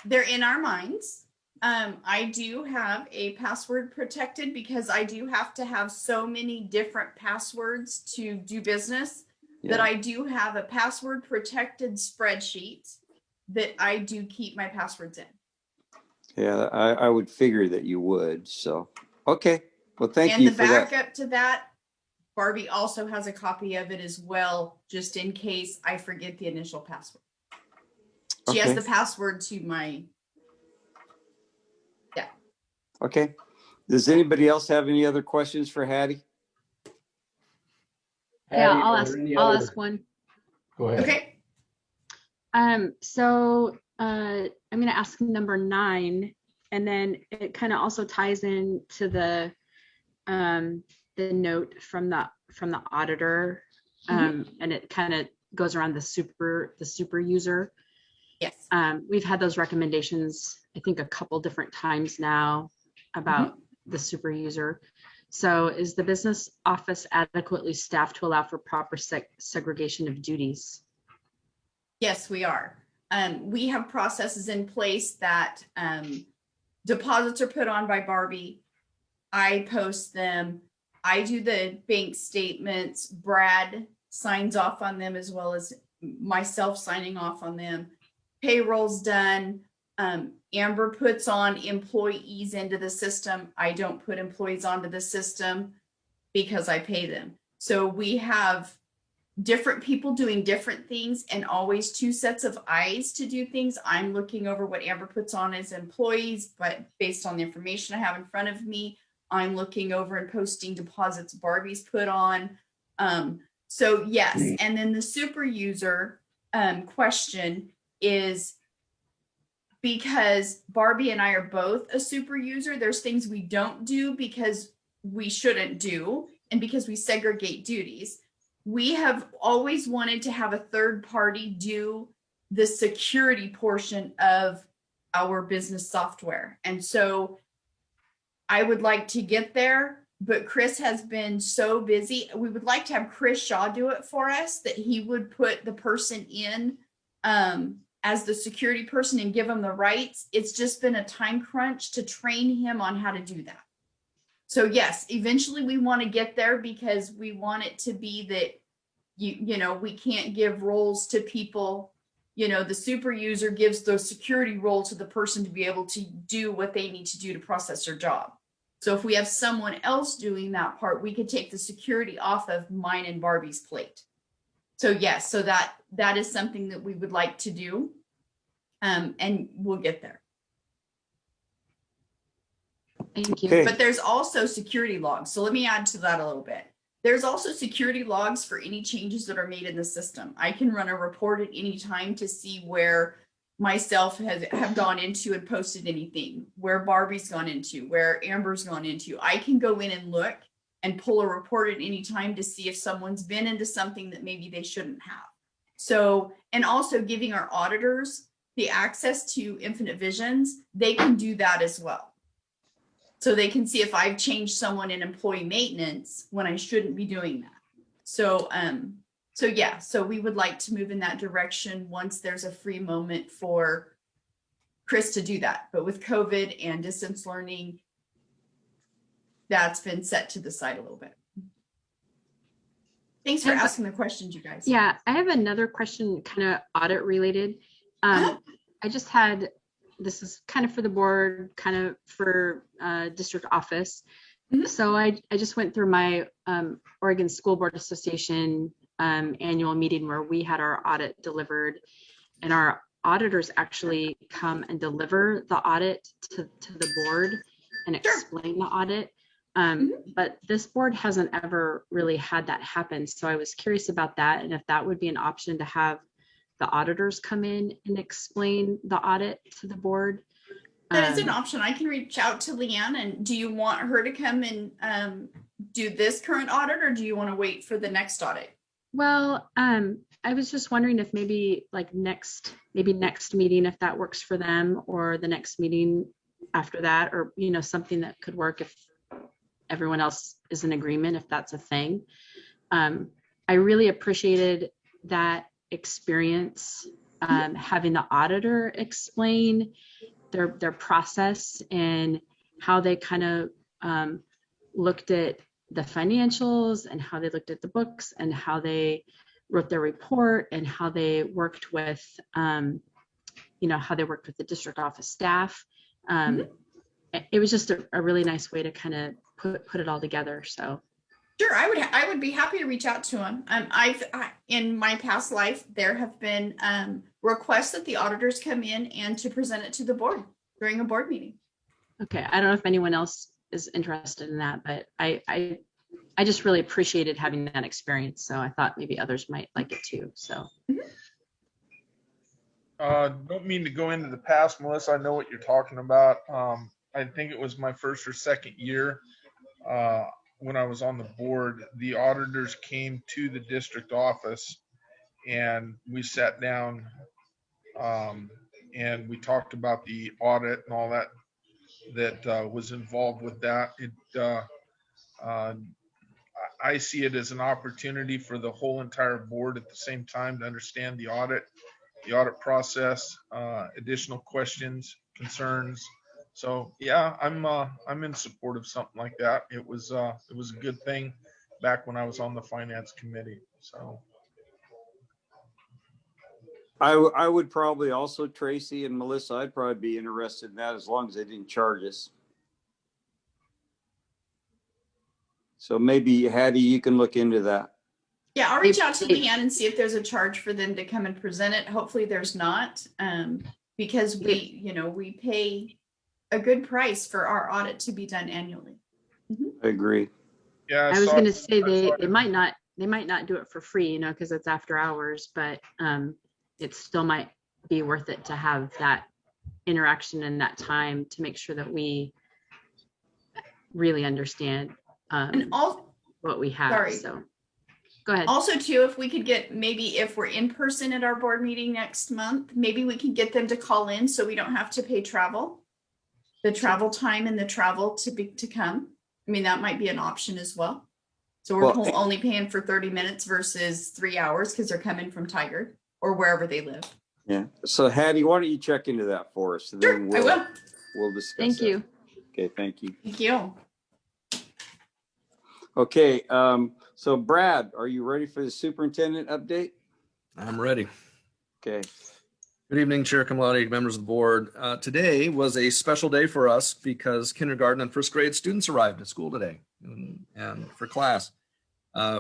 They're in our minds. I do have a password protected because I do have to have so many different passwords to do business. Yeah. That I do have a password protected spreadsheet that I do keep my passwords in. Yeah, I would figure that you would. So, okay. Well, thank you for that. And the backup to that, Barbie also has a copy of it as well, just in case I forget the initial password. She has the password to my, yeah. Okay. Does anybody else have any other questions for Hattie? Yeah, I'll ask one. Go ahead. Okay. So I'm going to ask number 9, and then it kind of also ties in to the note from the auditor, and it kind of goes around the super user. Yes. We've had those recommendations, I think, a couple different times now about the super user. So is the business office adequately staffed to allow for proper segregation of duties? Yes, we are. We have processes in place that deposits are put on by Barbie. I post them. I do the bank statements. Brad signs off on them, as well as myself signing off on them. Payroll's done. Amber puts on employees into the system. I don't put employees onto the system because I pay them. So we have different people doing different things and always 2 sets of eyes to do things. I'm looking over what Amber puts on as employees, but based on the information I have in front of me, I'm looking over and posting deposits Barbie's put on. So yes, and then the super user question is, because Barbie and I are both a super user, there's things we don't do because we shouldn't do, and because we segregate duties. We have always wanted to have a third party do the security portion of our business software. And so I would like to get there. but Chris has been so busy. We would like to have Chris Shaw do it for us, that he would put the person in as the security person and give him the rights. It's just been a time crunch to train him on how to do that. So yes, eventually we want to get there, because we want it to be that you know, we can't give roles to people. You know, the super user gives the security role to the person to be able to do what they need to do to process their job. So if we have someone else doing that part, we could take the security off of mine and Barbie's plate. So yes, so that is something that we would like to do. And we'll get there. Thank you. Okay. But there's also security logs. So let me add to that a little bit. There's also security logs for any changes that are made in the system. I can run a report at any time to see where myself have gone into and posted anything, where Barbie's gone into, where Amber's gone into. I can go in and look and pull a report at any time to see if someone's been into something that maybe they shouldn't have. So, and also giving our auditors the access to Infinite Visions, they can do that as well. So they can see if I've changed someone in employee maintenance when I shouldn't be doing that. So, so we would like to move in that direction once there's a free moment for Chris to do that. But with COVID and distance learning, that's been set to the side a little bit. Thanks for asking the questions, you guys. Yeah, I have another question, kind of audit related. I just had, this is kind of for the board, kind of for district office. So I just went through my Oregon School Board Association annual meeting where we had our audit delivered, and our auditors actually come and deliver the audit to the board and explain the audit. But this board hasn't ever really had that happen. So I was curious about that, and if that would be an option to have the auditors come in and explain the audit to the board. That is an option. I can reach out to Leanne. And do you want her to come and do this current audit, or do you want to wait for the next audit? Well, I was just wondering if maybe like next meeting, if that works for them, or the next meeting after that, or, you know, something that could work if everyone else is in agreement, if that's a thing. I really appreciated that experience, having the auditor explain their process and how they kind of looked at the financials and how they looked at the books and how they wrote their report and how they worked with, how they worked with the district office staff. It was just a really nice way to kind of put it all together. So. Sure, I would be happy to reach out to him. In my past life, there have been requests that the auditors come in and to present it to the board during a board meeting. Okay, I don't know if anyone else is interested in that, but I just really appreciated having that experience. So I thought maybe others might like it too. So. Don't mean to go into the past, Melissa. I know what you're talking about. I think it was my first or second year. When I was on the board, the auditors came to the district office and we sat down and we talked about the audit and all that was involved with that. I see it as an opportunity for the whole entire board at the same time to understand the audit process, additional questions, concerns. So yeah, I'm in support of something like that. It was a good thing back when I was on the finance committee. So I would probably also, Tracy and Melissa, I'd probably be interested in that as long as they didn't charge us. So maybe Hattie, you can look into that. Yeah, I'll reach out to Leanne and see if there's a charge for them to come and present it. Hopefully there's not, because we pay a good price for our audit to be done annually. I agree. Yeah, I was going to say they might not do it for free, because it's after hours, but it still might be worth it to have that interaction and that time to make sure that we really understand what we have. Sorry. So go ahead. Also too, if we could get, maybe if we're in person at our board meeting next month, maybe we can get them to call in so we don't have to pay the travel time and the travel to come. I mean, that might be an option as well. So we're Well, only paying for 30 minutes versus 3 hours because they're coming from Tigard or wherever they live. yeah. So Hattie, why don't you check into that for us? And Sure, then I will. we'll discuss Thank that. you. Okay, thank you. Thank you. Okay, so Brad, are you ready for the superintendent update? I'm ready. Okay. Good evening, Chair Kamladi, members of the board. Today was a special day for us because kindergarten and first grade students arrived at school today and for class.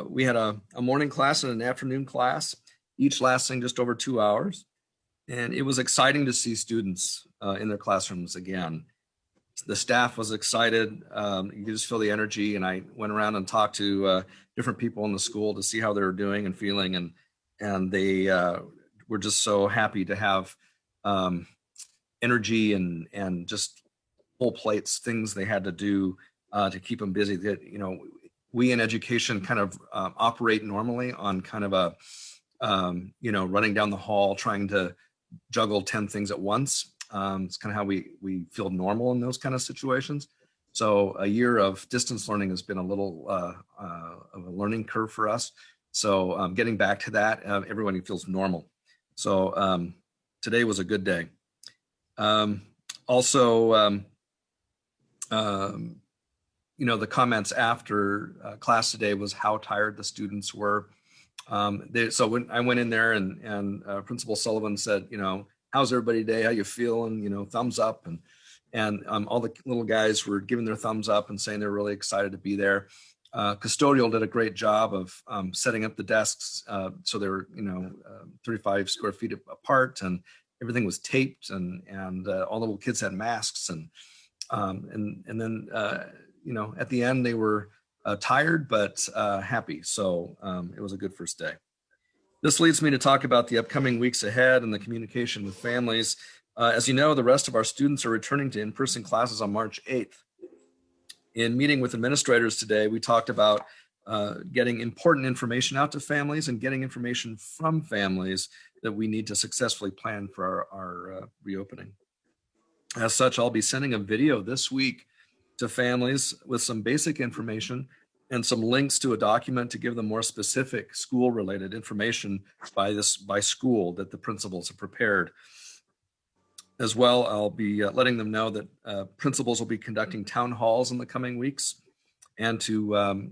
We had a morning class and an afternoon class, each lasting just over 2 hours. And it was exciting to see students in their classrooms again. The staff was excited. You could just feel the energy. And I went around and talked to different people in the school to see how they were doing and feeling. And they were just so happy to have energy and just full plates, things they had to do to keep them busy. That, you know, we in education kind of operate normally on kind of a, you know, running down the hall, trying to juggle 10 things at once. It's kind of how we feel normal in those kind of situations. So a year of distance learning has been a little of a learning curve for us. So getting back to that, everybody feels normal. So today was a good day. Also, you know, the comments after class today was how tired the students were. So when I went in there and Principal Sullivan said, you know, how's everybody today? How you feeling? You know, thumbs up. And all the little guys were giving their thumbs up and saying they're really excited to be there. Custodial did a great job of setting up the desks. So they were, you know, 35 square feet apart, and everything was taped, and all the little kids had masks. And then, you know, at the end they were tired, but happy. So it was a good first day. This leads me to talk about the upcoming weeks ahead and the communication with families. As you know, the rest of our students are returning to in-person classes on March 8th. In meeting with administrators today, we talked about getting important information out to families and getting information from families that we need to successfully plan for our reopening. As such, I'll be sending a video this week to families with some basic information and some links to a document to give them more specific school-related information by school that the principals have prepared. As well, I'll be letting them know that principals will be conducting town halls in the coming weeks, and to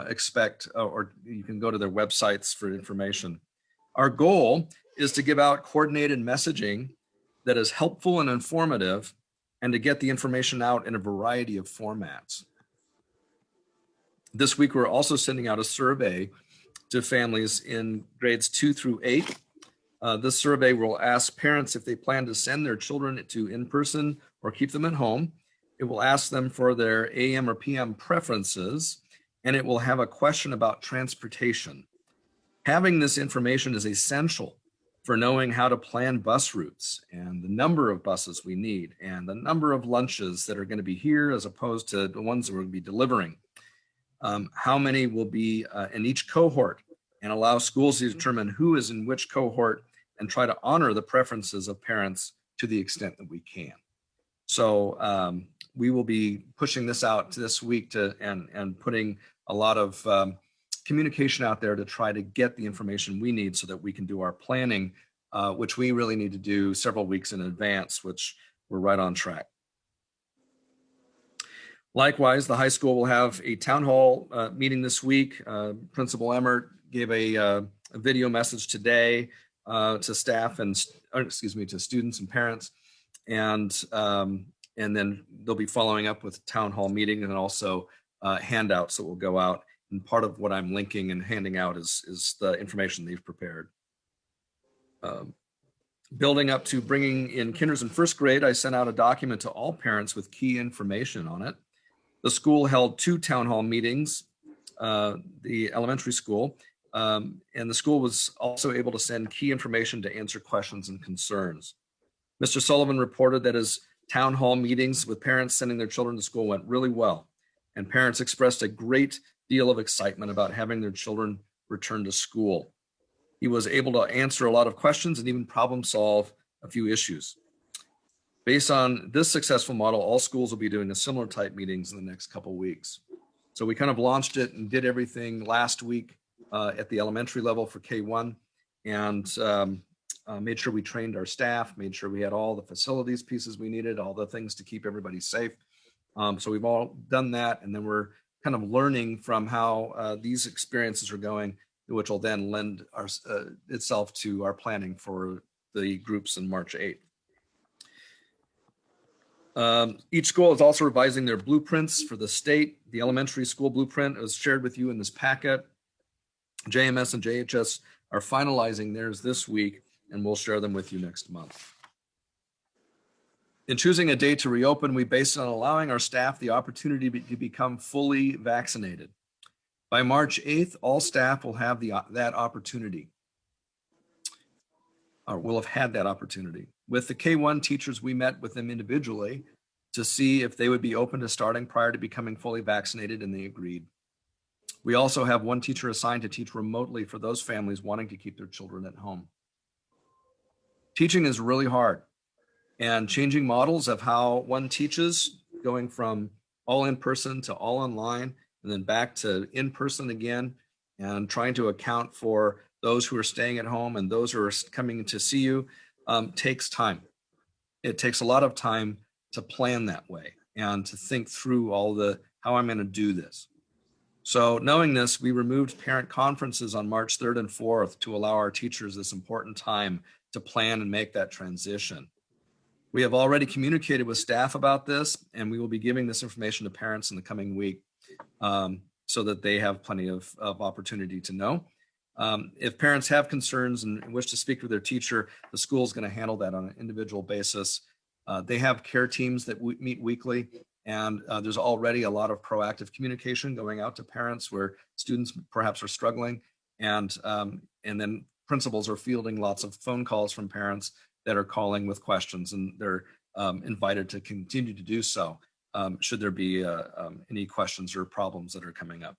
expect, or you can go to their websites for information. Our goal is to give out coordinated messaging that is helpful and informative, and to get the information out in a variety of formats. This week, we're also sending out a survey to families in grades 2 through 8. This survey will ask parents if they plan to send their children to in-person or keep them at home. It will ask them for their AM or PM preferences, and it will have a question about transportation. Having this information is essential for knowing how to plan bus routes and the number of buses we need and the number of lunches that are going to be here as opposed to the ones that we'll be delivering. How many will be in each cohort, and allow schools to determine who is in which cohort and try to honor the preferences of parents to the extent that we can. So we will be pushing this out this week and putting a lot of communication out there to try to get the information we need so that we can do our planning, which we really need to do several weeks in advance, which we're right on track. Likewise, the high school will have a town hall meeting this week. Principal Emmert gave a video message today to staff and, to students and parents. And then they'll be following up with a town hall meeting and also handouts that will go out. And part of what I'm linking and handing out is the information they've prepared. Building up to bringing in kinders and first grade, I sent out a document to all parents with key information on it. The school held 2 town hall meetings, the elementary school, and the school was also able to send key information to answer questions and concerns. Mr. Sullivan reported that his town hall meetings with parents sending their children to school went really well, and parents expressed a great deal of excitement about having their children return to school. He was able to answer a lot of questions and even problem solve a few issues. Based on this successful model, all schools will be doing a similar type meetings in the next couple of weeks. So we kind of launched it and did everything last week at the elementary level for K1, and made sure we trained our staff, made sure we had all the facilities pieces we needed, all the things to keep everybody safe. So we've all done that, and then we're kind of learning from how these experiences are going, which will then lend itself to our planning for the groups in March 8th. Each school is also revising their blueprints for the state. The elementary school blueprint was shared with you in this packet. JMS and JHS are finalizing theirs this week, and we'll share them with you next month. In choosing a date to reopen, we based it on allowing our staff the opportunity to become fully vaccinated. By March 8th, all staff will have that opportunity, or will have had that opportunity. With the K1 teachers, we met with them individually to see if they would be open to starting prior to becoming fully vaccinated, and they agreed. We also have one teacher assigned to teach remotely for those families wanting to keep their children at home. Teaching is really hard, and changing models of how one teaches, going from all in person to all online, and then back to in person again, and trying to account for those who are staying at home and those who are coming to see you, takes time. It takes a lot of time to plan that way and to think through how I'm going to do this. So knowing this, we removed parent conferences on March 3rd and 4th to allow our teachers this important time to plan and make that transition. We have already communicated with staff about this, and we will be giving this information to parents in the coming week so that they have plenty of opportunity to know. If parents have concerns and wish to speak with their teacher, the school is going to handle that on an individual basis. They have care teams that meet weekly, and there's already a lot of proactive communication going out to parents where students perhaps are struggling, and then principals are fielding lots of phone calls from parents that are calling with questions, and they're invited to continue to do so should there be any questions or problems that are coming up.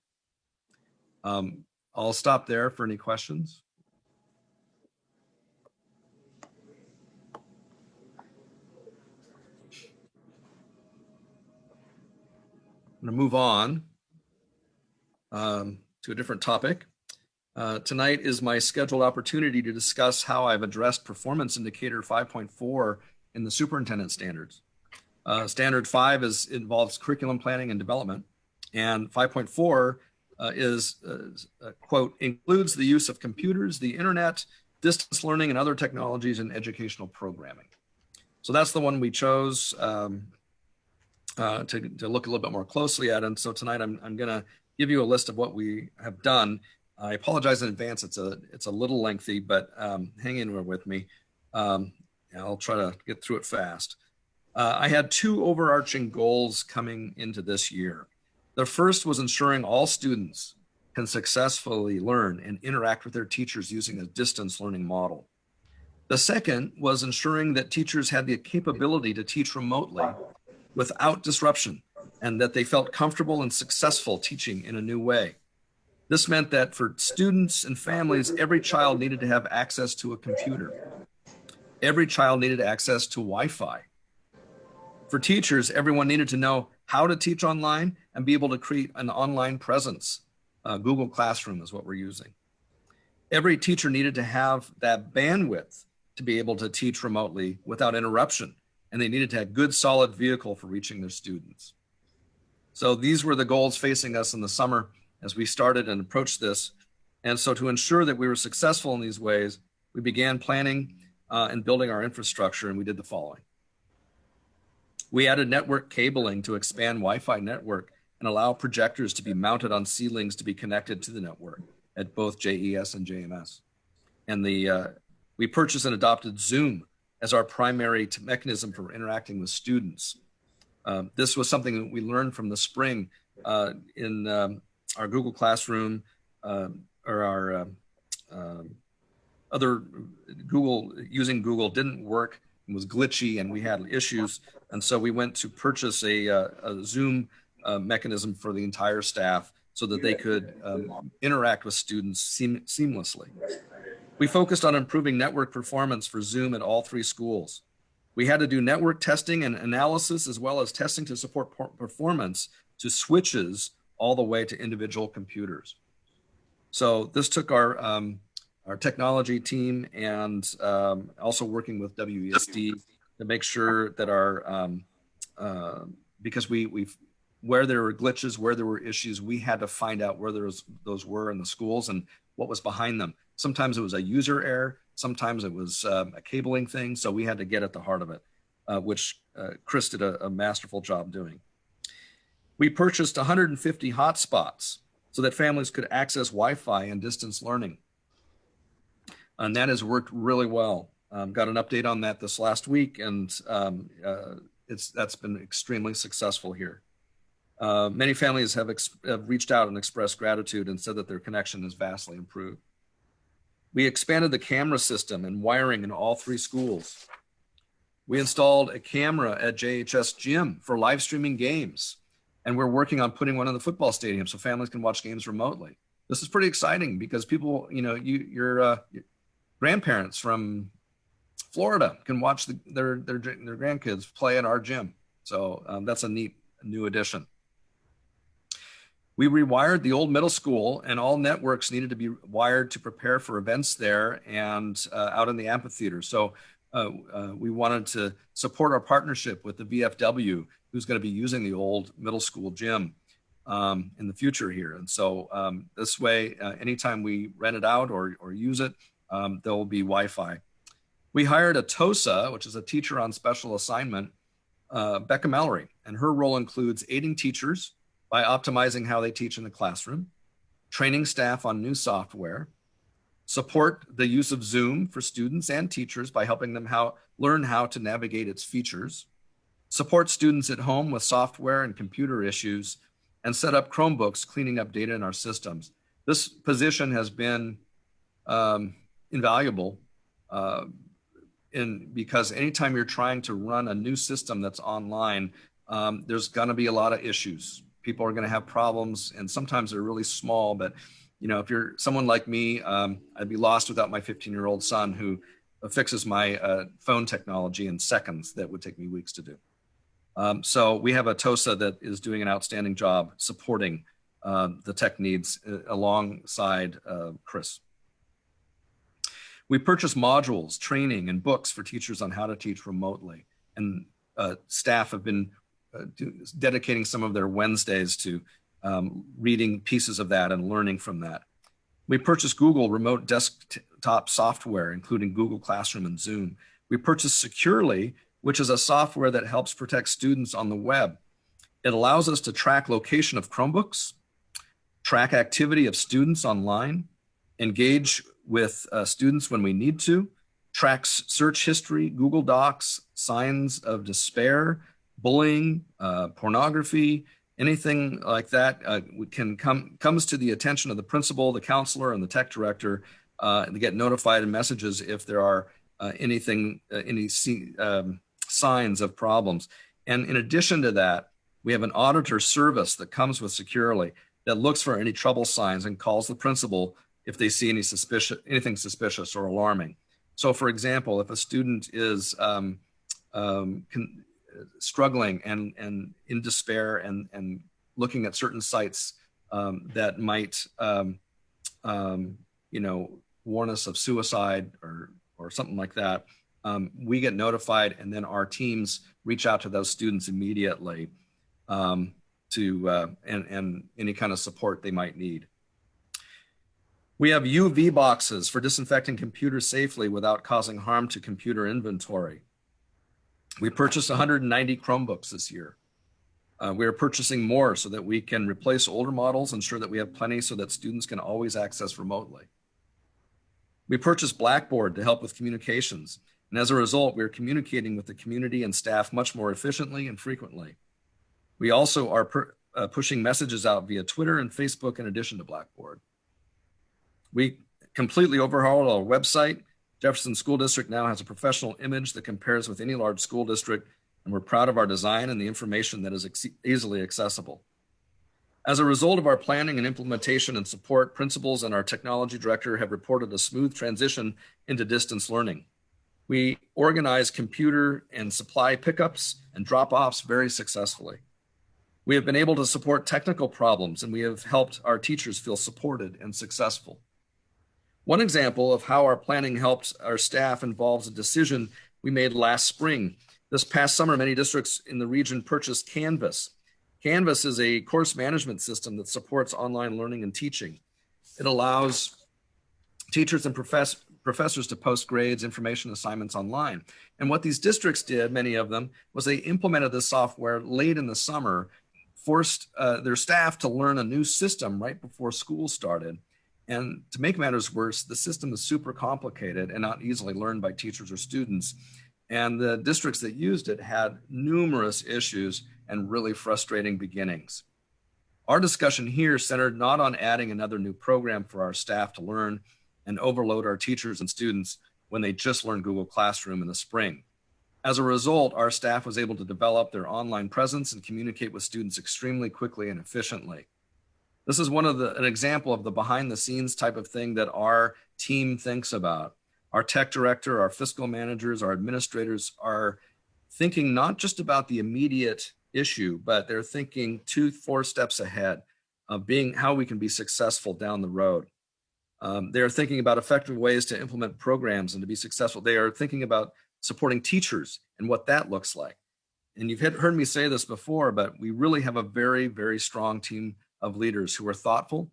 I'll stop there for any questions. I'm going to move on to a different topic. Tonight is my scheduled opportunity to discuss how I've addressed performance indicator 5.4 in the superintendent standards. Standard 5 involves curriculum planning and development, and 5.4 quote, includes the use of computers, the internet, distance learning, and other technologies in educational programming. So that's the one we chose to look a little bit more closely at. And so tonight I'm going to give you a list of what we have done. I apologize in advance. It's a little lengthy, but hang in there with me. I'll try to get through it fast. I had two overarching goals coming into this year. The first was ensuring all students can successfully learn and interact with their teachers using a distance learning model. The second was ensuring that teachers had the capability to teach remotely without disruption, and that they felt comfortable and successful teaching in a new way. This meant that for students and families, every child needed to have access to a computer. Every child needed access to Wi-Fi. For teachers, everyone needed to know how to teach online and be able to create an online presence. Google Classroom is what we're using. Every teacher needed to have that bandwidth to be able to teach remotely without interruption, and they needed to have a good, solid vehicle for reaching their students. So these were the goals facing us in the summer as we started and approached this. And so to ensure that we were successful in these ways, we began planning and building our infrastructure, and we did the following. We added network cabling to expand Wi-Fi network and allow projectors to be mounted on ceilings to be connected to the network at both JES and JMS. And we purchased and adopted Zoom as our primary mechanism for interacting with students. This was something that we learned from the spring in our Google Classroom or our other using Google didn't work. It was glitchy and we had issues. And so we went to purchase a Zoom mechanism for the entire staff so that they could interact with students seamlessly. We focused on improving network performance for Zoom at all three schools. We had to do network testing and analysis as well as testing to support performance to switches all the way to individual computers. So this took our technology team and also working with WESD to make sure that because we've where there were glitches, where there were issues, we had to find out where those were in the schools and what was behind them. Sometimes it was a user error, sometimes it was a cabling thing, so we had to get at the heart of it, which Chris did a masterful job doing. We purchased 150 hotspots so that families could access Wi-Fi and distance learning. And that has worked really well. Got an update on that this last week, and that's been extremely successful here. Many families have reached out and expressed gratitude and said that their connection is vastly improved. We expanded the camera system and wiring in all 3 schools. We installed a camera at JHS Gym for live streaming games, and we're working on putting one in the football stadium so families can watch games remotely. This is pretty exciting because people, your grandparents from Florida can watch their grandkids play at our gym. So that's a neat new addition. We rewired the old middle school, and all networks needed to be wired to prepare for events there and out in the amphitheater. So we wanted to support our partnership with the VFW, who's going to be using the old middle school gym in the future here. And so this way, anytime we rent it out or use it, there will be Wi-Fi. We hired a TOSA, which is a teacher on special assignment, Becca Mallory, and her role includes aiding teachers by optimizing how they teach in the classroom, training staff on new software, support the use of Zoom for students and teachers by helping them learn how to navigate its features, support students at home with software and computer issues, and set up Chromebooks, cleaning up data in our systems. This position has been invaluable because anytime you're trying to run a new system that's online, there's going to be a lot of issues. People are going to have problems, and sometimes they're really small. But if you're someone like me, I'd be lost without my 15-year-old son who fixes my phone technology in seconds that would take me weeks to do. So we have a TOSA that is doing an outstanding job supporting the tech needs alongside Chris. We purchased modules, training, and books for teachers on how to teach remotely. And staff have been dedicating some of their Wednesdays to reading pieces of that and learning from that. We purchased Google remote desktop software, including Google Classroom and Zoom. We purchased Securely, which is a software that helps protect students on the web. It allows us to track location of Chromebooks, track activity of students online, engage with students when we need to, tracks search history, Google Docs, signs of despair, bullying, pornography, anything like that comes to the attention of the principal, the counselor, and the tech director, and they get notified in messages if there are any signs of problems. And in addition to that, we have an auditor service that comes with Securely that looks for any trouble signs and calls the principal if they see anything suspicious or alarming. So, for example, if a student is struggling and in despair and looking at certain sites that might warn us of suicide or something like that, we get notified, and then our teams reach out to those students immediately to any kind of support they might need. We have UV boxes for disinfecting computers safely without causing harm to computer inventory. We purchased 190 Chromebooks this year. We are purchasing more so that we can replace older models, ensure that we have plenty so that students can always access remotely. We purchased Blackboard to help with communications, and as a result, we are communicating with the community and staff much more efficiently and frequently. We also are pushing messages out via Twitter and Facebook in addition to Blackboard. We completely overhauled our website. Jefferson School District now has a professional image that compares with any large school district, and we're proud of our design and the information that is easily accessible. As a result of our planning and implementation and support, principals and our technology director have reported a smooth transition into distance learning. We organize computer and supply pickups and drop-offs very successfully. We have been able to support technical problems, and we have helped our teachers feel supported and successful. One example of how our planning helped our staff involves a decision we made last spring. This past summer, many districts in the region purchased Canvas. Canvas is a course management system that supports online learning and teaching. It allows teachers and professors to post grades, information, assignments online. And what these districts did, many of them, was they implemented this software late in the summer, forced their staff to learn a new system right before school started. And to make matters worse, the system is super complicated and not easily learned by teachers or students. And the districts that used it had numerous issues and really frustrating beginnings. Our discussion here centered not on adding another new program for our staff to learn and overload our teachers and students when they just learned Google Classroom in the spring. As a result, our staff was able to develop their online presence and communicate with students extremely quickly and efficiently. This is an example of the behind the scenes type of thing that our team thinks about. Our tech director, our fiscal managers, our administrators are thinking not just about the immediate issue, but they're thinking 2-4 steps ahead of how we can be successful down the road. They're thinking about effective ways to implement programs and to be successful. They are thinking about supporting teachers and what that looks like. And you've heard me say this before, but we really have a very, very strong team of leaders who are thoughtful,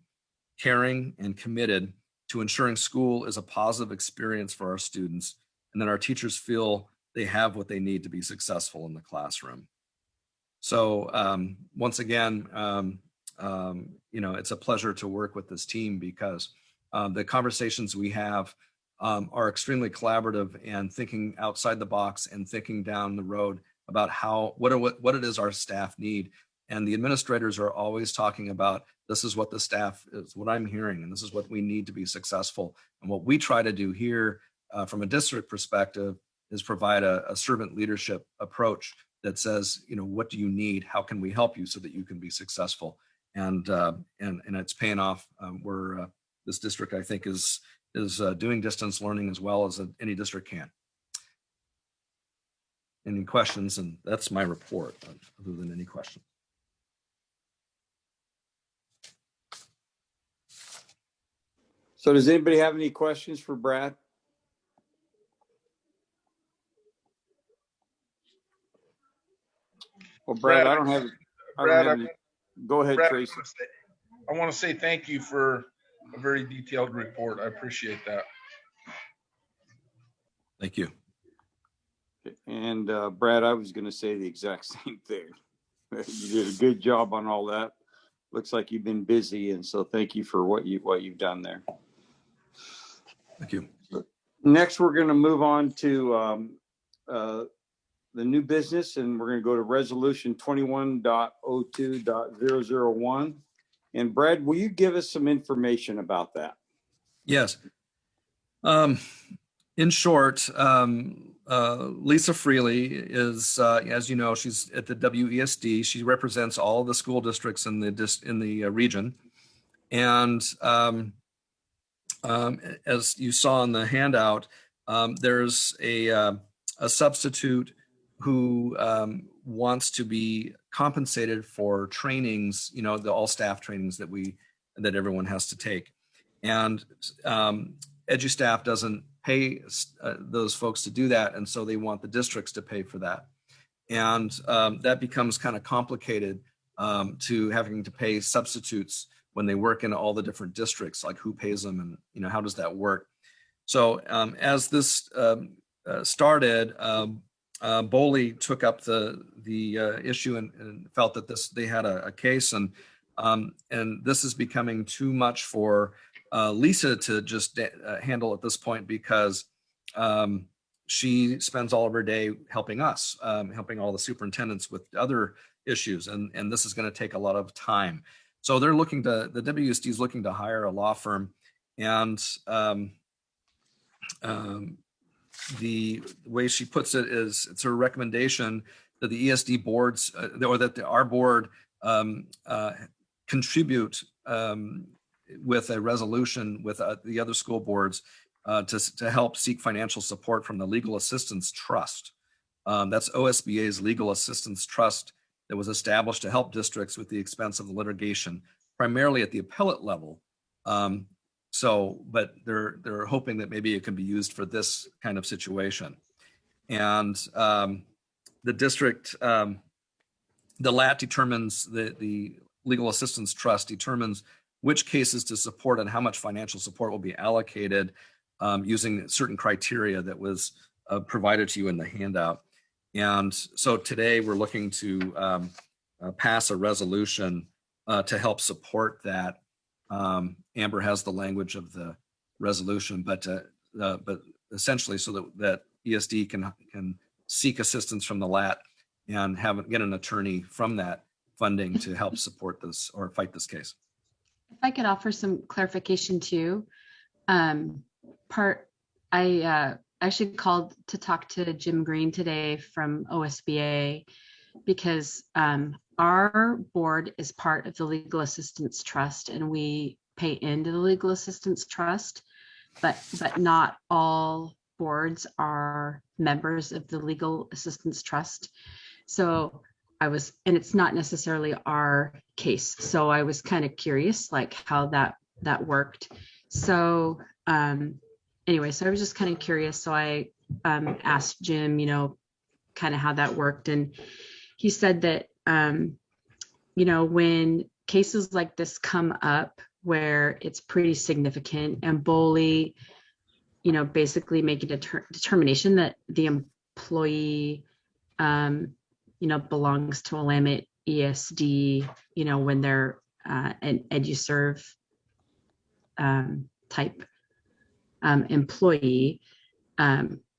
caring, and committed to ensuring school is a positive experience for our students, and that our teachers feel they have what they need to be successful in the classroom. So once again, it's a pleasure to work with this team because the conversations we have are extremely collaborative and thinking outside the box and thinking down the road about what it is our staff need. And the administrators are always talking about, this is what the staff is, what I'm hearing, and this is what we need to be successful. And what we try to do here from a district perspective is provide a servant leadership approach that says, what do you need? How can we help you so that you can be successful? And it's paying off. This district, I think, is doing distance learning as well as any district can. Any questions? And that's my report, other than any questions. So does anybody have any questions for Brad? Well, Brad, I don't have any. Go ahead, Brad, Tracy. I want to say thank you for a very detailed report. I appreciate that. Thank you. And Brad, I was going to say the exact same thing. You did a good job on all that. Looks like you've been busy, and so thank you for what you've done there. Thank you. Next, we're going to move on to the new business, and we're going to go to resolution 21.02.001. And Brad, will you give us some information about that? Yes. In short, Lisa Freely is, as you know, she's at the WESD. She represents all of the school districts in the region. And as you saw in the handout, there's a substitute who wants to be compensated for trainings, the all staff trainings that everyone has to take. And EduStaff doesn't pay those folks to do that. And so they want the districts to pay for that. And that becomes kind of complicated to having to pay substitutes when they work in all the different districts, like who pays them and, how does that work? So as this started, Boley took up the issue and felt that they had a case, and this is becoming too much for Lisa to just handle at this point, because she spends all of her day helping us, helping all the superintendents with other issues, and this is going to take a lot of time. So the WSD is looking to hire a law firm, and the way she puts it is it's her recommendation that the ESD boards, or that our board contribute with a resolution with the other school boards to help seek financial support from the Legal Assistance Trust. That's OSBA's Legal Assistance Trust, that was established to help districts with the expense of the litigation, primarily at the appellate level. But they're hoping that maybe it can be used for this kind of situation. And the district, the LAT determines, the Legal Assistance Trust determines which cases to support and how much financial support will be allocated using certain criteria that was provided to you in the handout. And so today we're looking to pass a resolution to help support that. Amber has the language of the resolution, but essentially so that ESD can seek assistance from the LAT and get an attorney from that funding to help support this or fight this case. If I could offer some clarification too. I actually called to talk to Jim Green today from OSBA because our board is part of the Legal Assistance Trust and we pay into the Legal Assistance Trust, but not all boards are members of the Legal Assistance Trust. So and it's not necessarily our case. So I was kind of curious like how that worked. So anyway, so I was just kind of curious. So I asked Jim, kind of how that worked. And he said that, when cases like this come up where it's pretty significant and BOLI, basically make a determination that the employee, belongs to a Willamette ESD, when they're an EduServe type employee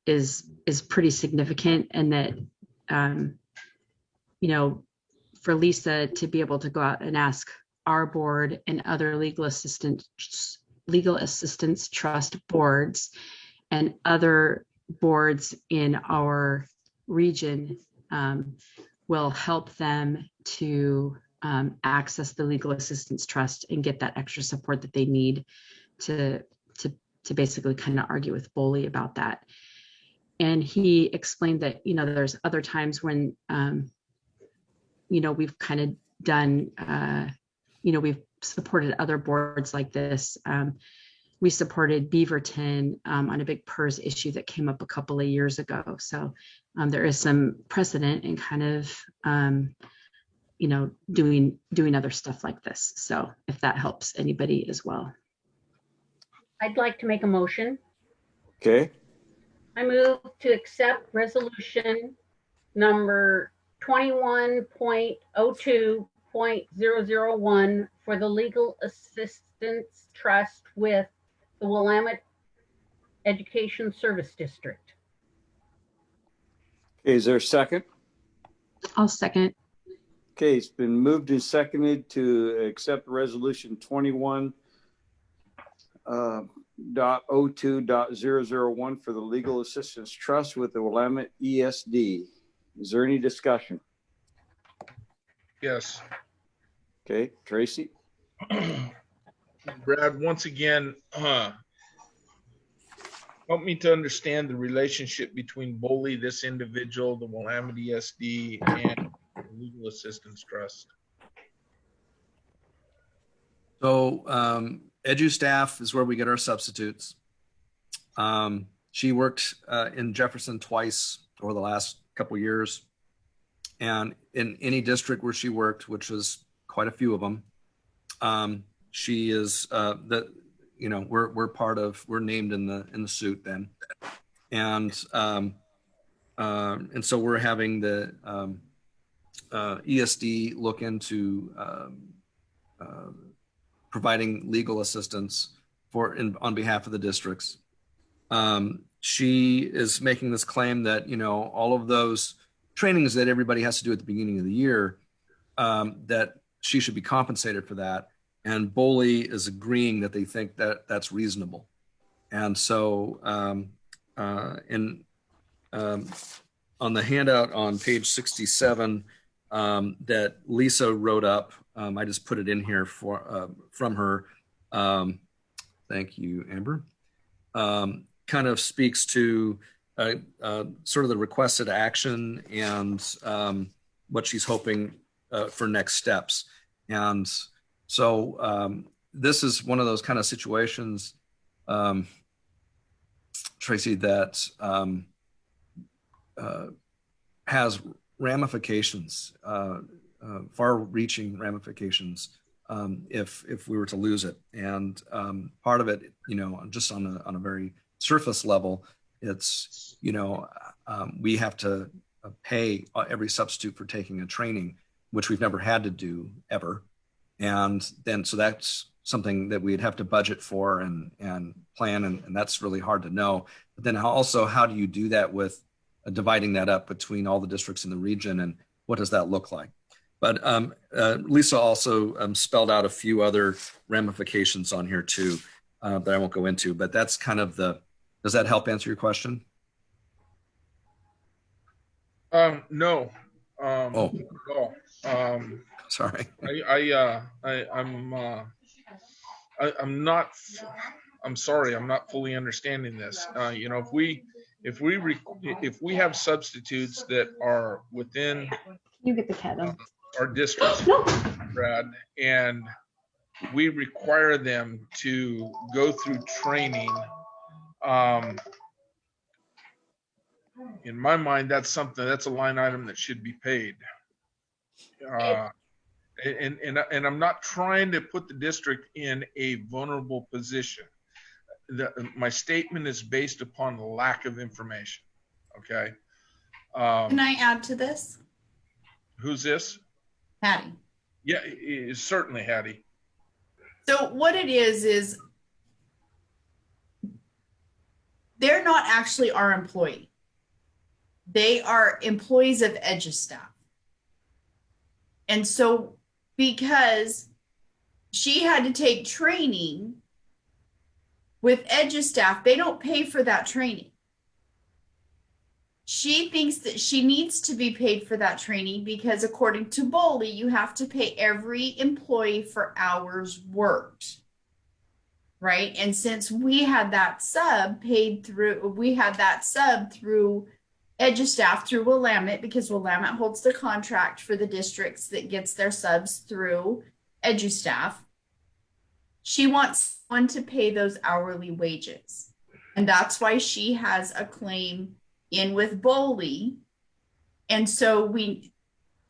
is pretty significant, and that for Lisa to be able to go out and ask our board and other legal assistance trust boards and other boards in our region will help them to access the Legal Assistance Trust and get that extra support that they need to basically kind of argue with BOLI about that. And he explained that, there's other times when, we've kind of done, we've supported other boards like this. We supported Beaverton on a big PERS issue that came up a couple of years ago. So there is some precedent in kind of, doing other stuff like this. So if that helps anybody as well. I'd like to make a motion. Okay. I move to accept resolution number 21.02.001 for the Legal Assistance Trust with the Willamette Education Service District. Okay, is there a second? I'll second. Okay, it's been moved and seconded to accept resolution 21.02.001 for the Legal Assistance Trust with the Willamette ESD. Is there any discussion? Yes. Okay, Tracy. Brad, once again, help me to understand the relationship between BOLI, this individual, the Willamette ESD, and the Legal Assistance Trust. So edu staff is where we get our substitutes. She worked in Jefferson twice over the last couple years, and in any district where she worked, which was quite a few of them, she is we're named in the suit then, and so we're having the ESD look into providing legal assistance on behalf of the districts. She is making this claim that, all of those trainings that everybody has to do at the beginning of the year, that she should be compensated for that. And BOLI is agreeing that they think that that's reasonable. And so on the handout on page 67 that Lisa wrote up, I just put it in here from her. Thank you, Amber. Kind of speaks to sort of the requested action and what she's hoping for next steps. And so this is one of those kind of situations, Tracy, that has ramifications, far-reaching ramifications, if we were to lose it. And part of it, just on a very surface level, it's we have to pay every substitute for taking a training, which we've never had to do ever. And then so that's something that we'd have to budget for and plan, and that's really hard to know. But then also, how do you do that with dividing that up between all the districts in the region, and what does that look like? But Lisa also spelled out a few other ramifications on here too that I won't go into, but that's kind of does that help answer your question? No. Oh. No. Sorry. I'm sorry, I'm not fully understanding this. If we have substitutes that are within You get the cat on. our districts, Brad, and we require them to go through training, in my mind, that's a line item that should be paid. And I'm not trying to put the district in a vulnerable position. My statement is based upon lack of information. Okay. Can I add to this? Who's this? Hattie. Yeah, certainly, Hattie. So what it is they're not actually our employee. They are employees of EduStaff. And so because she had to take training with EduStaff, they don't pay for that training. She thinks that she needs to be paid for that training because according to BOLI, you have to pay every employee for hours worked. Right? And since we had that sub through EduStaff through Willamette, because Willamette holds the contract for the districts that gets their subs through EduStaff, she wants someone to pay those hourly wages. And that's why she has a claim in with BOLI. And so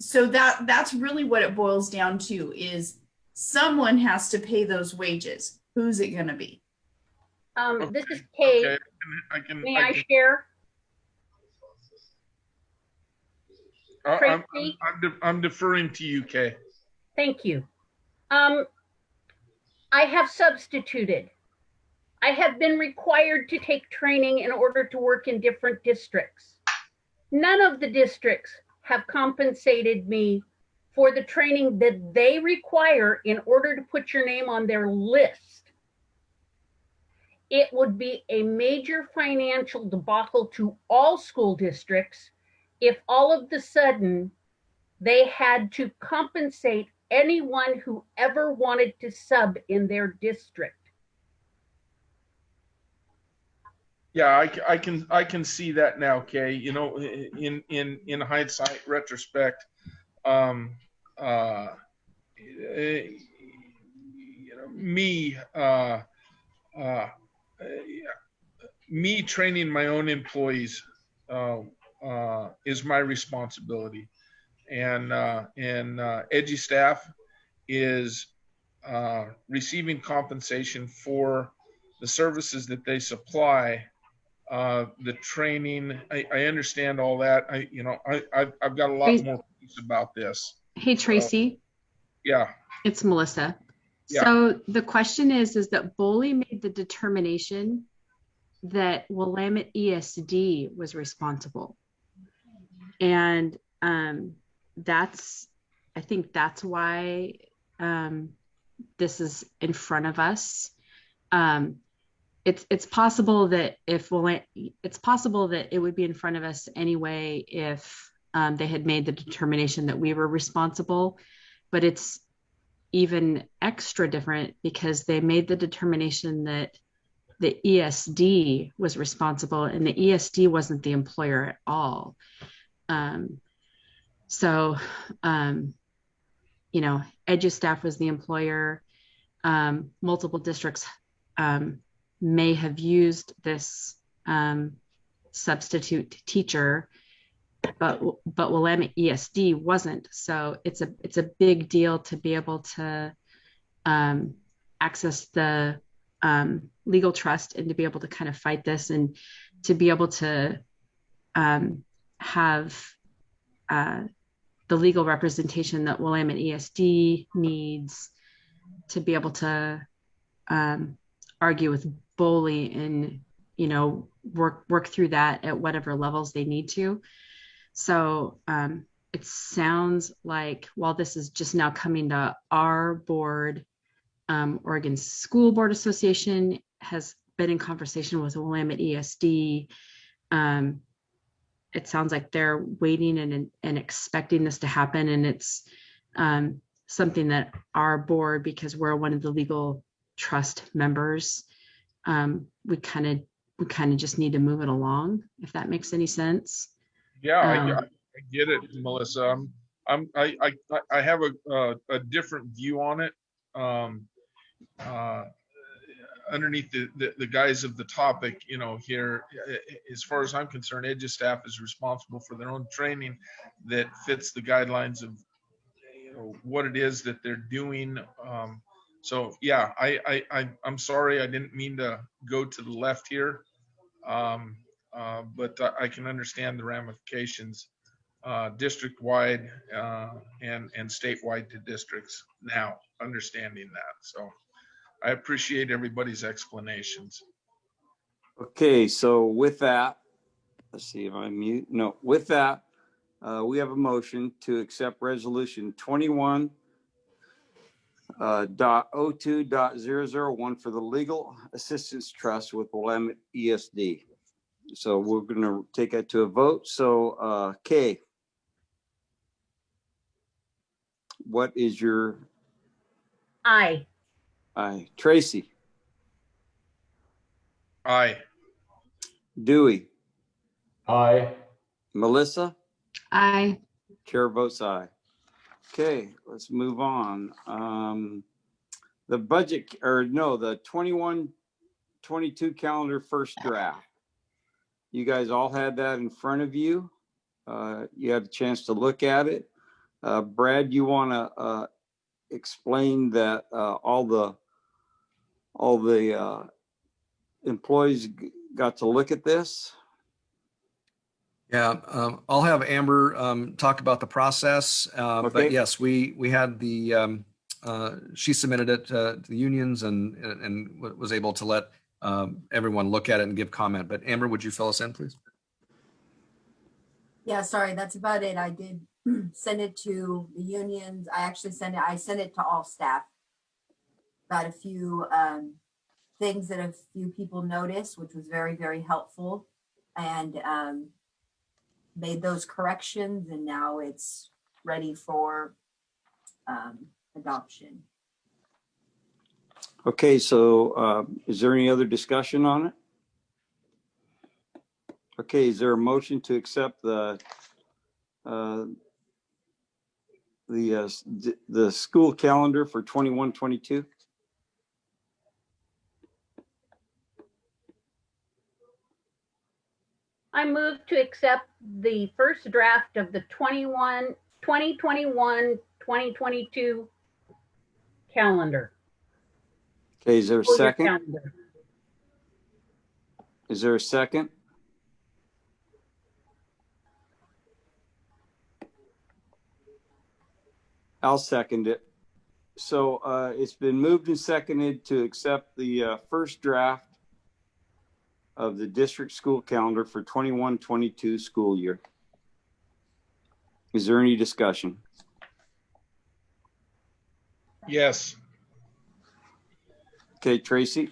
that's really what it boils down to, is someone has to pay those wages. Who's it going to be? This is Kate. Okay. May I share? I'm deferring to you, Kay. Thank you. I have substituted. I have been required to take training in order to work in different districts. None of the districts have compensated me for the training that they require in order to put your name on their list. It would be a major financial debacle to all school districts if all of a sudden they had to compensate anyone who ever wanted to sub in their district. Yeah, I can see that now, Kay. In hindsight, retrospect, me training my own employees is my responsibility, and EduStaff is receiving compensation for the services that they supply. The training, I understand all that. I've got a lot more things about this. Hey, Tracy. Yeah. It's Melissa. Yeah. So the question is that BOLI made the determination that Willamette ESD was responsible. And I think that's why this is in front of us. It's possible that it's possible that it would be in front of us anyway if they had made the determination that we were responsible, but it's even extra different because they made the determination that the ESD was responsible, and the ESD wasn't the employer at all. So, you know, EduStaff was the employer. Multiple districts may have used this substitute teacher, but Willamette ESD wasn't. So it's a big deal to be able to access the legal trust and to be able to kind of fight this and to be able to have the legal representation that Willamette ESD needs to be able to argue with Boley and, you know, work through that at whatever levels they need to. So it sounds like while this is just now coming to our board, Oregon School Board Association has been in conversation with Willamette ESD. It sounds like they're waiting and expecting this to happen. And it's something that our board, because we're one of the legal trust members, we kind of just need to move it along, if that makes any sense. Yeah, I get it, Melissa. I have a different view on it. Underneath the guise of the topic, you know, here, as far as I'm concerned, EduStaff is responsible for their own training that fits the guidelines of, you know, what it is that they're doing. So yeah, I'm sorry, I didn't mean to go to the left here, but I can understand the ramifications district-wide and statewide to districts now, understanding that. So I appreciate everybody's explanations. Okay, so with that, let's see if I mute. No, with that, we have a motion to accept resolution 21.02.001 for the Legal Assistance Trust with Willamette ESD. So we're going to take that to a vote. So Kay, what is your? Aye. Aye. Tracy. Aye. Dewey. Aye. Melissa. Aye. Chair votes aye. Okay, let's move on. The budget, or no, the 21-22 calendar first draft. You guys all had that in front of you. You had a chance to look at it. Brad, you want to explain that all the employees got to look at this? Yeah, I'll have Amber talk about the process. Okay. But yes, we had the she submitted it to the unions and was able to let everyone look at it and give comment. But Amber, would you fill us in, please? Yeah, sorry, that's about it. I did send it to the unions. I sent it to all staff. Got a few things that a few people noticed, which was very, very helpful, and made those corrections, and now it's ready for adoption. Okay, so is there any other discussion on it? Okay, is there a motion to accept the school calendar for 21-22? I move to accept the first draft of the 2021-2022 calendar. Okay, is there a second? Calendar. Is there a second? I'll second it. So it's been moved and seconded to accept the first draft of the district school calendar for 21-22 school year. Is there any discussion? Yes. Okay, Tracy.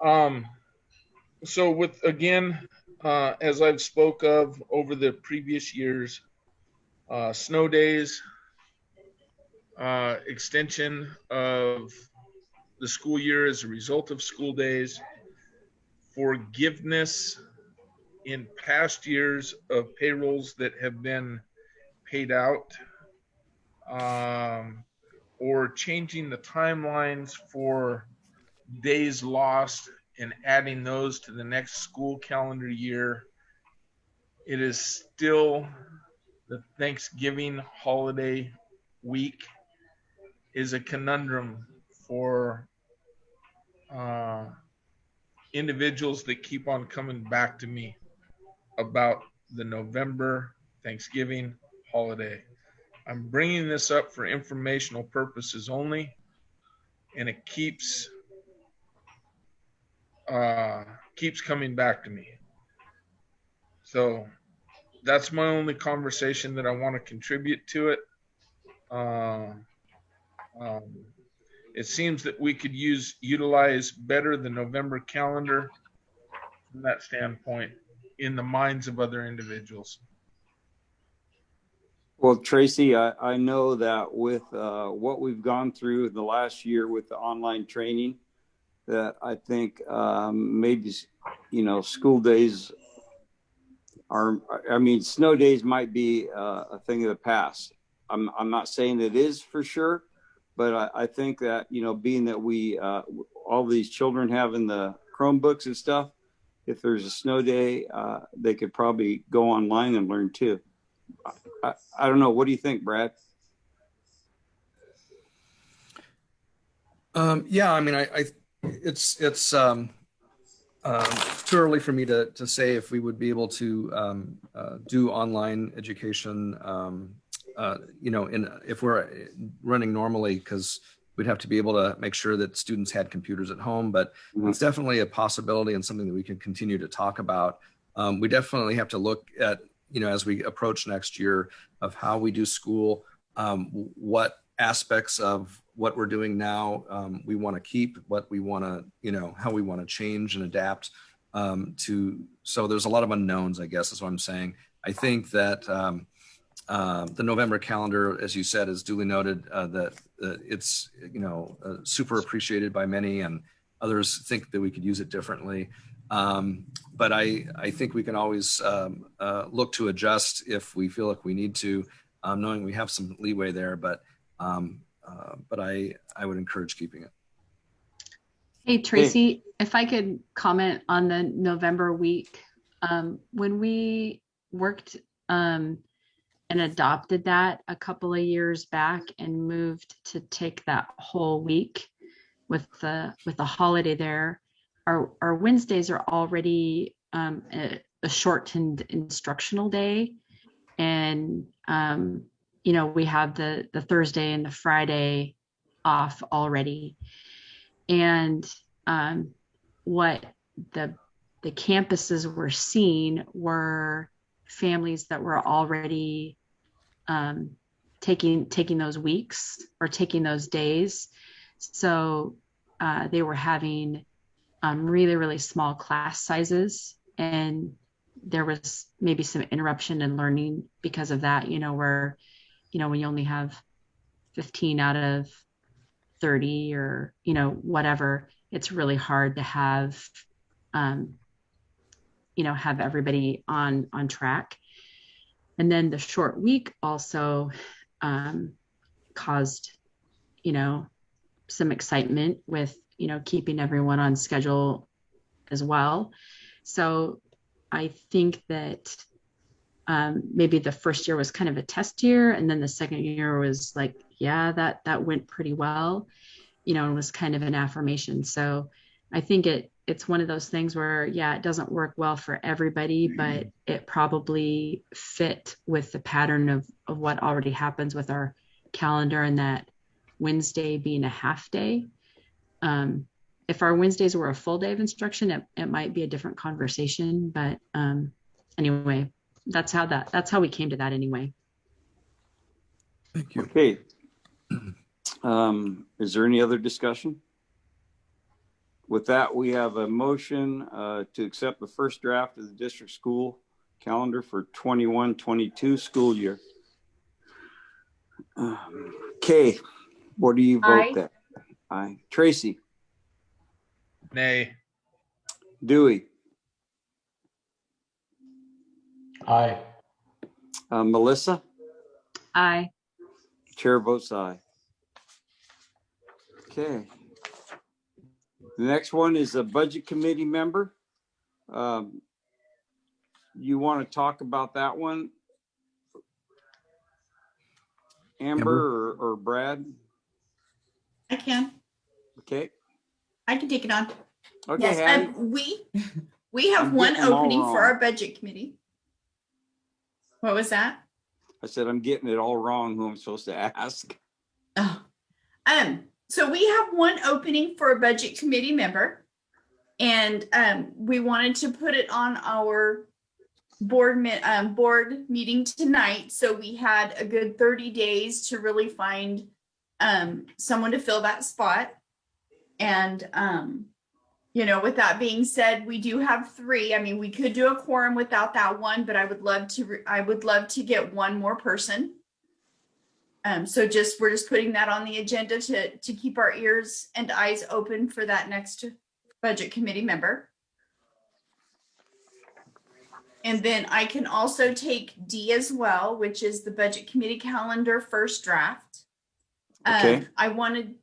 So with, again, as I've spoke of over the previous years, snow days, extension of the school year as a result of school days, forgiveness in past years of payrolls that have been paid out, or changing the timelines for days lost and adding those to the next school calendar year, it is still the Thanksgiving holiday week is a conundrum for individuals that keep on coming back to me about the November Thanksgiving holiday. I'm bringing this up for informational purposes only, and it keeps coming back to me. So that's my only conversation that I want to contribute to it. It seems that we could utilize better the November calendar from that standpoint in the minds of other individuals. Well, Tracy, I know that with what we've gone through the last year with the online training, that I think maybe, school days snow days might be a thing of the past. I'm not saying it is for sure, but I think that, being that we, all these children having the Chromebooks and stuff, if there's a snow day, they could probably go online and learn too. I don't know. What do you think, Brad? It's too early for me to say if we would be able to do online education, if we're running normally, because we'd have to be able to make sure that students had computers at home, but it's definitely a possibility and something that we can continue to talk about. We definitely have to look at, as we approach next year, of how we do school, what aspects of what we're doing now we want to keep, what we want to, how we want to change and adapt so there's a lot of unknowns, I guess is what I'm saying. I think that the November calendar, as you said, is duly noted, that it's, super appreciated by many, and others think that we could use it differently. But I think we can always look to adjust if we feel like we need to, knowing we have some leeway there. But I would encourage keeping it. Hey, Tracy, if I could comment on the November week. When we worked and adopted that a couple of years back and moved to take that whole week with the holiday there, our Wednesdays are already a shortened instructional day. And, we have the Thursday and the Friday off already. And what the campuses were seeing were families that were already taking those weeks or taking those days. So they were having really, really small class sizes, and there was maybe some interruption in learning because of that, where, when you only have 15 out of 30 or, whatever, it's really hard to have, have everybody on track. And then the short week also caused, some excitement with, keeping everyone on schedule as well. So I think that maybe the first year was kind of a test year, and then the second year was like, yeah, that went pretty well, and was kind of an affirmation. So I think it's one of those things where, yeah, it doesn't work well for everybody, but it probably fit with the pattern of what already happens with our calendar, and that Wednesday being a half day. If our Wednesdays were a full day of instruction, it might be a different conversation. But anyway, that's how we came to that anyway. Thank you. Okay. Is there any other discussion? With that, we have a motion to accept the first draft of the district school calendar for 21-22 school year. Kay, what do you vote Aye. that? Aye. Tracy? Nay. Dewey? Aye. Melissa? Aye. Chair votes aye. Okay. The next one is a budget committee member. You want to talk about that one, Amber or Brad? I can. Okay. I can take it on. Okay, Yes, Hattie. we have I'm one getting them all opening for wrong. our budget committee. What was that? I said I'm getting it all wrong who I'm supposed to ask. Oh. So we have one opening for a budget committee member, and we wanted to put it on our board meeting tonight. So we had a good 30 days to really find someone to fill that spot. And with that being said, we do have 3. I mean, we could do a quorum without that one, but I would love to get one more person. So we're just putting that on the agenda to keep our ears and eyes open for that next budget committee member. And then I can also take D as well, which is the budget committee calendar first draft. Okay. I wanted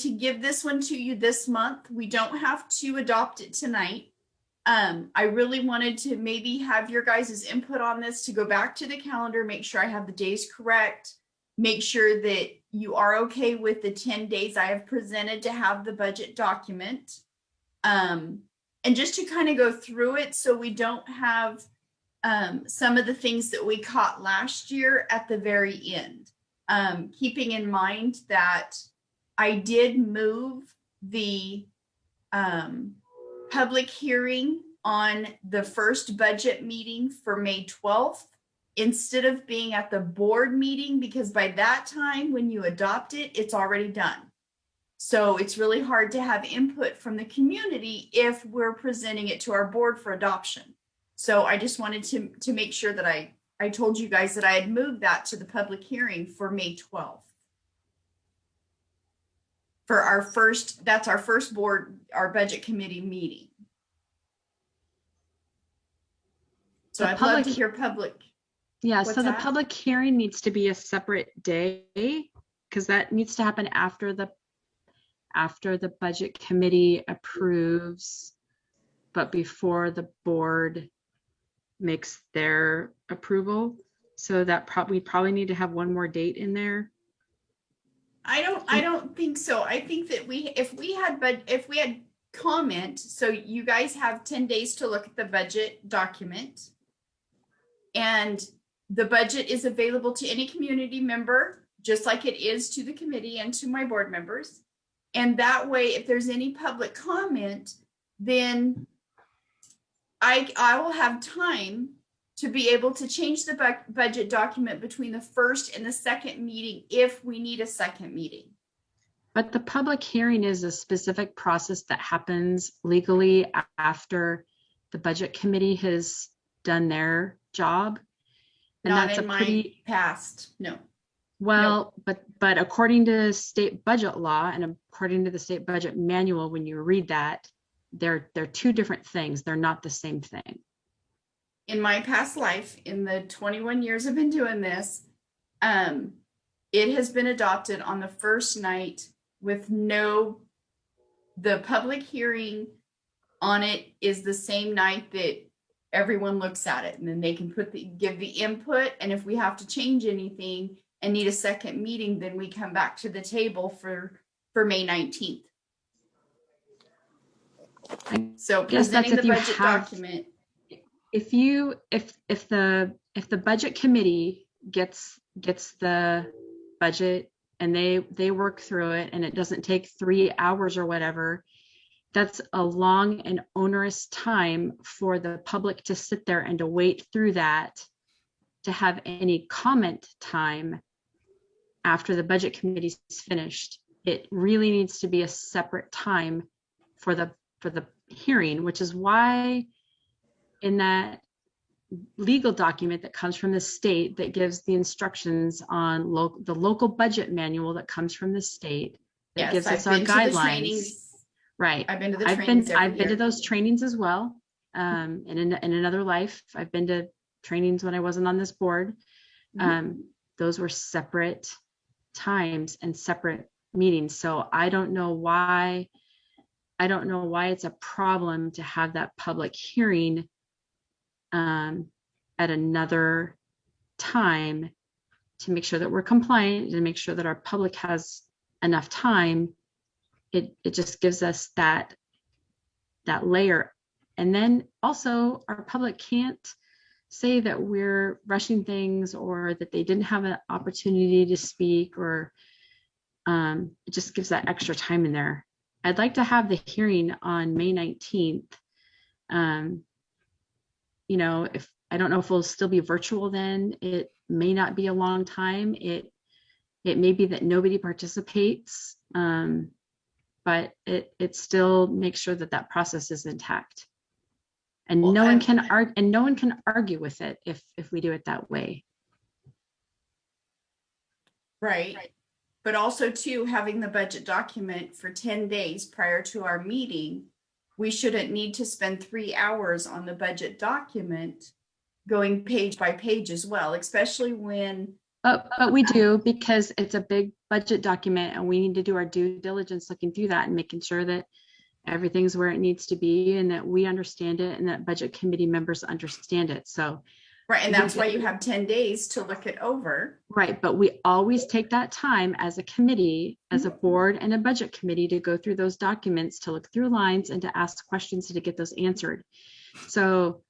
to give this one to you this month. We don't have to adopt it tonight. I really wanted to maybe have your guys' input on this, to go back to the calendar, make sure I have the days correct, make sure that you are okay with the 10 days I have presented to have the budget document. And just to kind of go through it so we don't have some of the things that we caught last year at the very end. Keeping in mind that I did move the public hearing on the first budget meeting for May 12th instead of being at the board meeting, because by that time when you adopt it, it's already done. So it's really hard to have input from the community if we're presenting it to our board for adoption. So I just wanted to make sure that I told you guys that I had moved that to the public hearing for May 12th. For that's our first board, our budget committee meeting. So I'd love to hear public. Yeah, What's so the that? public hearing needs to be a separate day, because that needs to happen after the budget committee approves, but before the board makes their approval. So that we probably need to have one more date in there. I don't think so. I think that if we had comment, so you guys have 10 days to look at the budget document, and the budget is available to any community member, just like it is to the committee and to my board members. And that way, if there's any public comment, then I will have time to be able to change the budget document between the first and the second meeting if we need a second meeting. But the public hearing is a specific process that happens legally after the budget committee has done their job. And Not that's in a my pretty past, no. well, but according to state budget law and according to the state budget manual, when you read that, they're 2 different things. They're not the same thing. In my past life, in the 21 years I've been doing this, it has been adopted on the first night with the public hearing on it is the same night that everyone looks at it, and then they can give the input. And if we have to change anything and need a second meeting, then we come back to the table for May 19th. So presenting the budget document. If the budget committee gets the budget and they work through it and it doesn't take 3 hours or whatever, that's a long and onerous time for the public to sit there and to wait through that, to have any comment time after the budget committee's finished. It really needs to be a separate time for the hearing, which is why in that legal document that comes from the state that gives the instructions on the local budget manual that comes from the state that gives us our guidelines. Right. I've been to the trainings. I've been to those trainings as well. In another life, I've been to trainings when I wasn't on this board. those were separate times and separate meetings. So I don't know why it's a problem to have that public hearing at another time to make sure that we're compliant and make sure that our public has enough time. It just gives us that layer. And then also our public can't say that we're rushing things or that they didn't have an opportunity to speak, or it just gives that extra time in there. I'd like to have the hearing on May 19th. You know, if I don't know if we'll still be virtual then. It may not be a long time. It may be that nobody participates, but it still makes sure that that process is intact. And Well, no one can argue with it if we do it that way. Right. But also too, having the budget document for 10 days prior to our meeting, we shouldn't need to spend 3 hours on the budget document going page by page as well, especially when. But we do, because it's a big budget document and we need to do our due diligence looking through that and making sure that everything's where it needs to be and that we understand it and that budget committee members understand it. So right, and that's why you have 10 days to look it over. Right, but we always take that time as a committee, as a board and a budget committee, to go through those documents, to look through lines and to ask questions to get those answered. So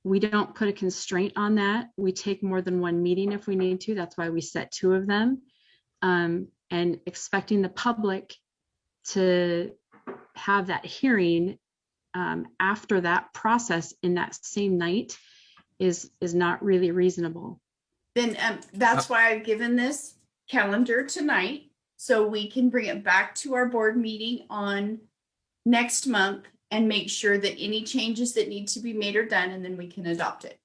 we don't put a constraint on that. We take more than one meeting if we need to. That's why we set 2 of them. And expecting the public to have that hearing after that process in that same night is not really reasonable. Then that's why I've given this calendar tonight, so we can bring it back to our board meeting on next month and make sure that any changes that need to be made are done, and then we can adopt it.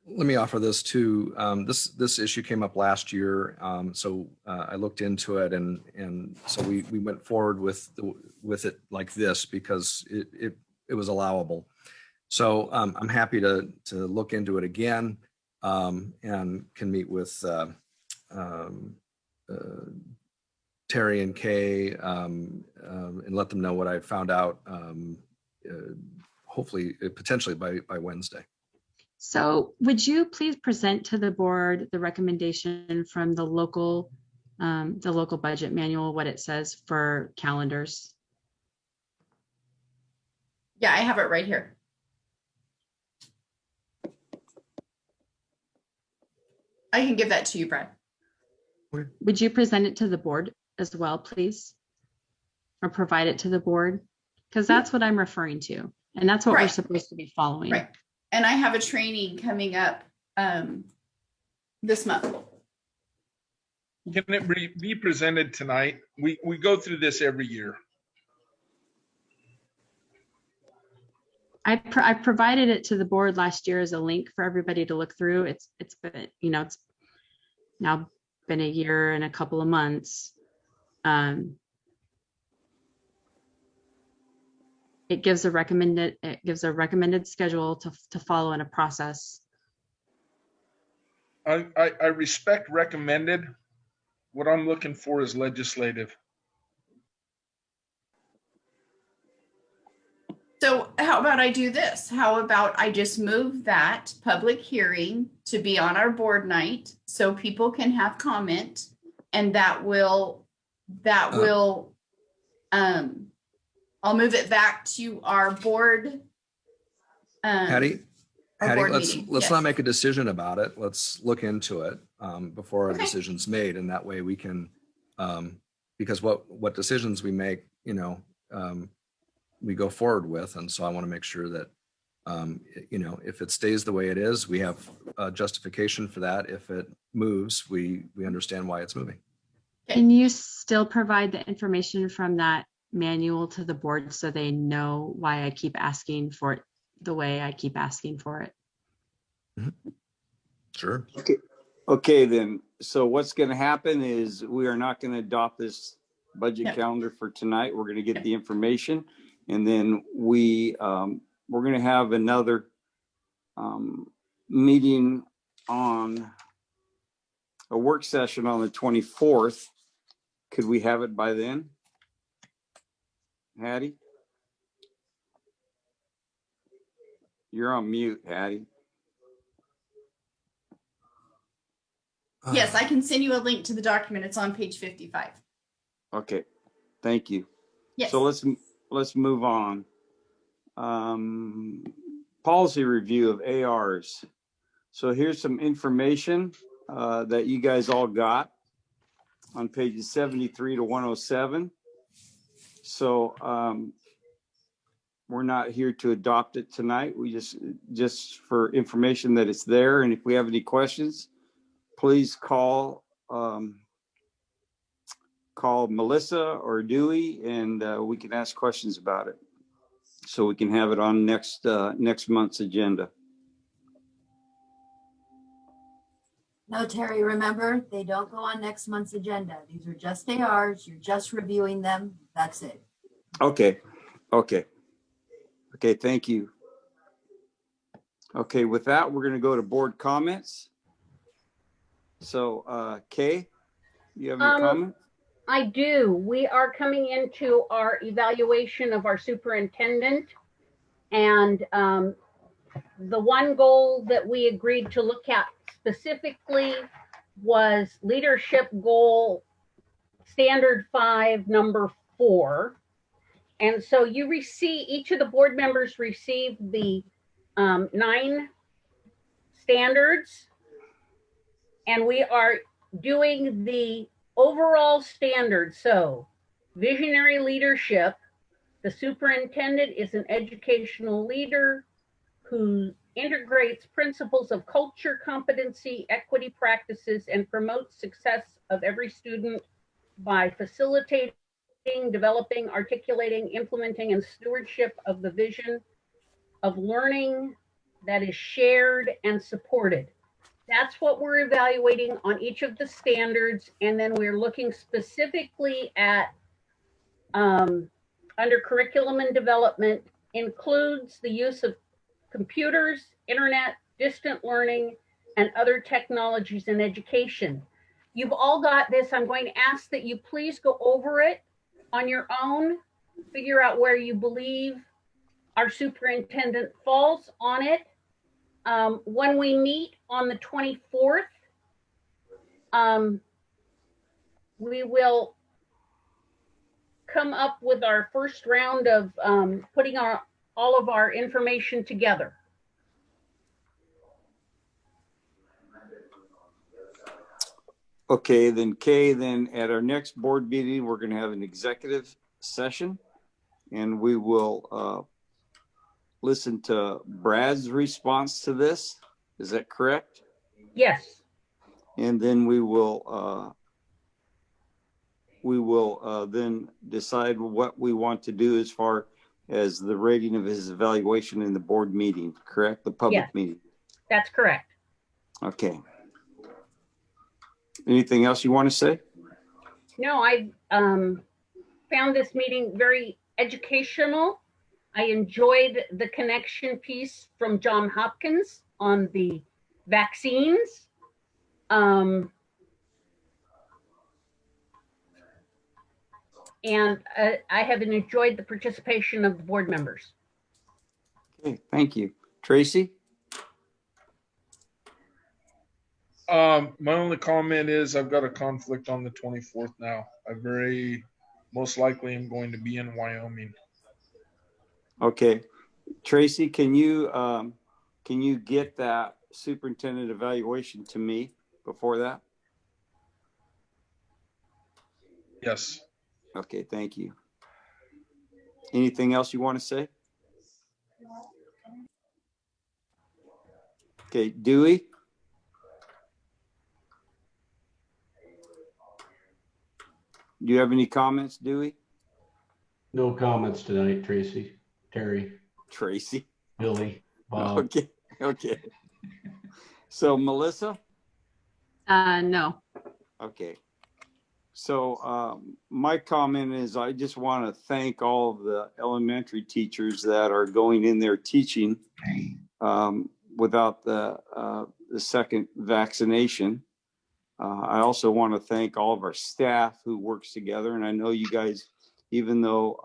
Let me offer this too. This issue came up last year, so I looked into it, and so we went forward with it like this because it was allowable. So I'm happy to look into it again, and can meet with Terry and Kay and let them know what I found out. Hopefully, potentially by Wednesday. So would you please present to the board the recommendation from the local budget manual, what it says for calendars? Yeah, I have it right here. I can give that to you, Brad. Would you present it to the board as well, please? Or provide it to the board? Because that's what I'm referring to. And that's what we're supposed to be following. Right. And I have a training coming up this month. Can it be presented tonight? We go through this every year. I provided it to the board last year as a link for everybody to look through. It's been, it's now been a year and a couple of months. It gives a recommended schedule to follow in a process. I respect recommended. What I'm looking for is legislative. So how about I do this? How about I just move that public hearing to be on our board night so people can have comment, and that will I'll move it back to our board. Hattie, let's yes. not make a decision about it. Let's look into it before our decision's made, and that way we can, because what decisions we make, we go forward with, and so I want to make sure that, if it stays the way it is, we have justification for that. If it moves, we understand why it's moving. Can you still provide the information from that manual to the board so they know why I keep asking for it the way I keep asking for it? Mm-hmm. Sure. Okay, then. So what's going to happen is we are not going to adopt this budget calendar for tonight. We're going to get the information, and then we're going to have another meeting on a work session on the 24th. Could we have it by then? Hattie? You're on mute, Hattie. Yes, I can send you a link to the document. It's on page 55. Okay, thank you. Yes. So let's move on. Policy review of ARs. So here's some information that you guys all got on pages 73 to 107. So we're not here to adopt it tonight. We just for information that it's there. And if we have any questions, please call Melissa or Dewey, and we can ask questions about it. So we can have it on next month's agenda. No, Terry, remember, they don't go on next month's agenda. These are just ARs. You're just reviewing them. That's it. Okay. Thank you. Okay, with that, we're going to go to board comments. So, Kay, you have any comment? I do. We are coming into our evaluation of our superintendent, and the one goal that we agreed to look at specifically was leadership goal standard 5, number 4. And so each of the board members received the 9 standards, and we are doing the overall standard. So visionary leadership, the superintendent is an educational leader who integrates principles of culture, competency, equity practices, and promotes success of every student by facilitating, developing, articulating, implementing, and stewardship of the vision of learning that is shared and supported. That's what we're evaluating on each of the standards. And then we're looking specifically at under curriculum and development includes the use of computers, internet, distant learning, and other technologies in education. You've all got this. I'm going to ask that you please go over it on your own, figure out where you believe our superintendent falls on it. When we meet on the 24th, we will come up with our first round of putting all of our information together. Okay, then Kay, then at our next board meeting, we're going to have an executive session, and we will listen to Brad's response to this. Is that correct? Yes. And then we will then decide what we want to do as far as the rating of his evaluation in the board meeting, correct? The public meeting. That's correct. Okay. Anything else you want to say? No, I found this meeting very educational. I enjoyed the connection piece from John Hopkins on the vaccines. And I have enjoyed the participation of the board members. Okay, thank you. Tracy? My only comment is I've got a conflict on the 24th now. I very most likely am going to be in Wyoming. Okay. Tracy, can you get that superintendent evaluation to me before that? Yes. Okay, thank you. Anything else you want to say? Okay, Dewey? Do you have any comments, Dewey? No comments tonight, Tracy, Terry, Tracy? Billy, Bob. Okay. So Melissa? No. Okay. So my comment is I just want to thank all of the elementary teachers that are going in there teaching without the second vaccination. I also want to thank all of our staff who works together. And I know you guys, even though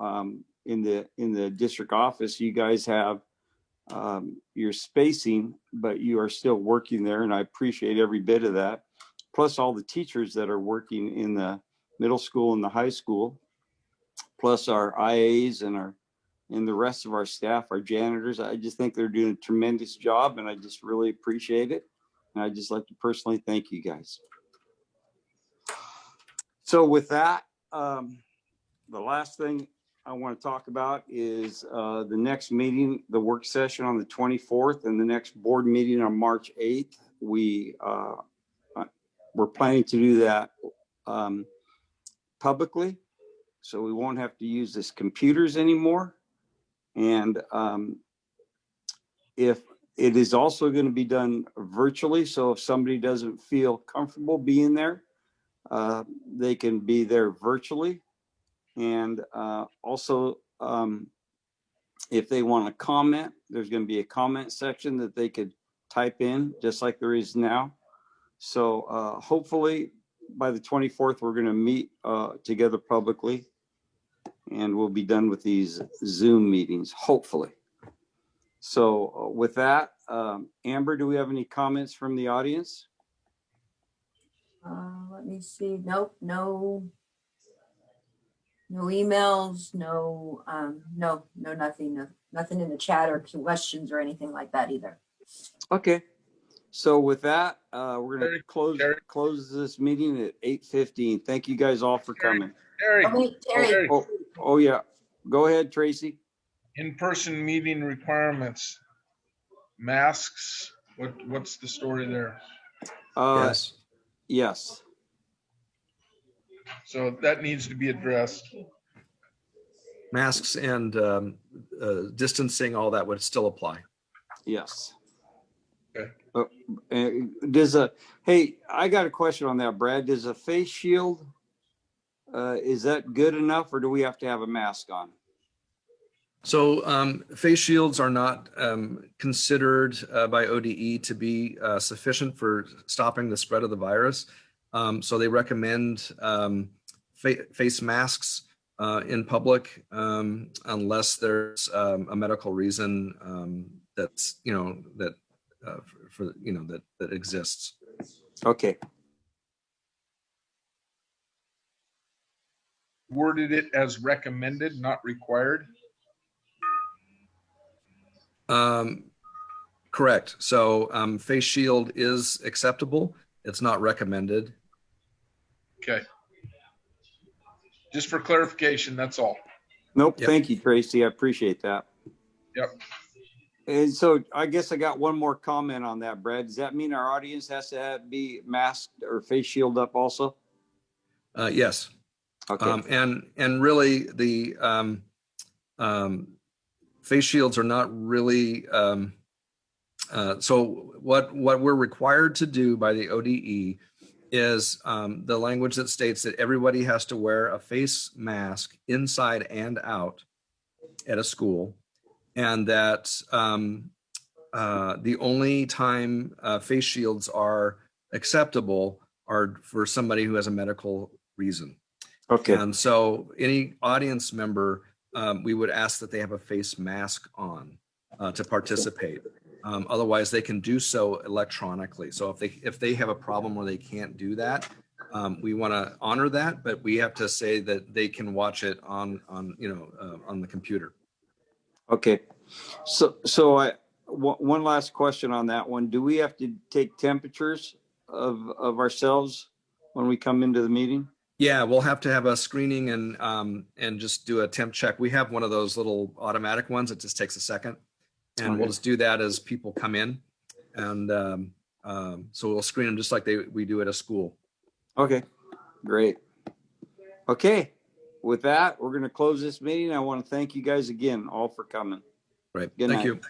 in the district office, you guys have your spacing, but you are still working there. And I appreciate every bit of that. Plus all the teachers that are working in the middle school and the high school, plus our IAs and the rest of our staff, our janitors. I just think they're doing a tremendous job, and I just really appreciate it. And I'd just like to personally thank you guys. So with that, the last thing I want to talk about is the next meeting, the work session on the 24th, and the next board meeting on March 8th. We're planning to do that publicly, so we won't have to use this computers anymore. And if it is also going to be done virtually, so if somebody doesn't feel comfortable being there, they can be there virtually. And also, if they want to comment, there's going to be a comment section that they could type in, just like there is now. So hopefully by the 24th, we're going to meet together publicly, and we'll be done with these Zoom meetings, hopefully. So with that, Amber, do we have any comments from the audience? Let me see. Nope, no emails, no, nothing in the chat or questions or anything like that either. Okay. So with that, we're going to close this meeting at 8:15. Thank you guys all for coming. Terry. Oh yeah. Go ahead, Tracy. In-person meeting requirements. Masks. What's the story there? Yes. Yes. So that needs to be addressed. Masks and distancing, all that would still apply. Yes. Okay. Hey, I got a question on that, Brad. Does a face shield, is that good enough, or do we have to have a mask on? So face shields are not considered by ODE to be sufficient for stopping the spread of the virus. So they recommend face masks in public unless there's a medical reason that's that exists. Okay. Worded it as recommended, not required. Correct. So face shield is acceptable. It's not recommended. Okay. Just for clarification, that's all. Nope. Yep. Thank you, Tracy. I appreciate that. Yep. And so I guess I got one more comment on that, Brad. Does that mean our audience has to be masked or face shield up also? Yes. Okay. And really the face shields are not really, so what we're required to do by the ODE is the language that states that everybody has to wear a face mask inside and out at a school, and that the only time face shields are acceptable are for somebody who has a medical reason. Okay. And so any audience member, we would ask that they have a face mask on to participate. Otherwise, they can do so electronically. So if they have a problem where they can't do that, we want to honor that, but we have to say that they can watch it on the computer. Okay. So one last question on that one. Do we have to take temperatures of ourselves when we come into the meeting? Yeah, we'll have to have a screening and just do a temp check. We have one of those little automatic ones. It just takes a second. And we'll just do that as people come in. And so we'll screen them just like we do at a school. Okay, great. Okay, with that, we're going to close this meeting. I want to thank you guys again all for coming. Right. Good Thank night. you.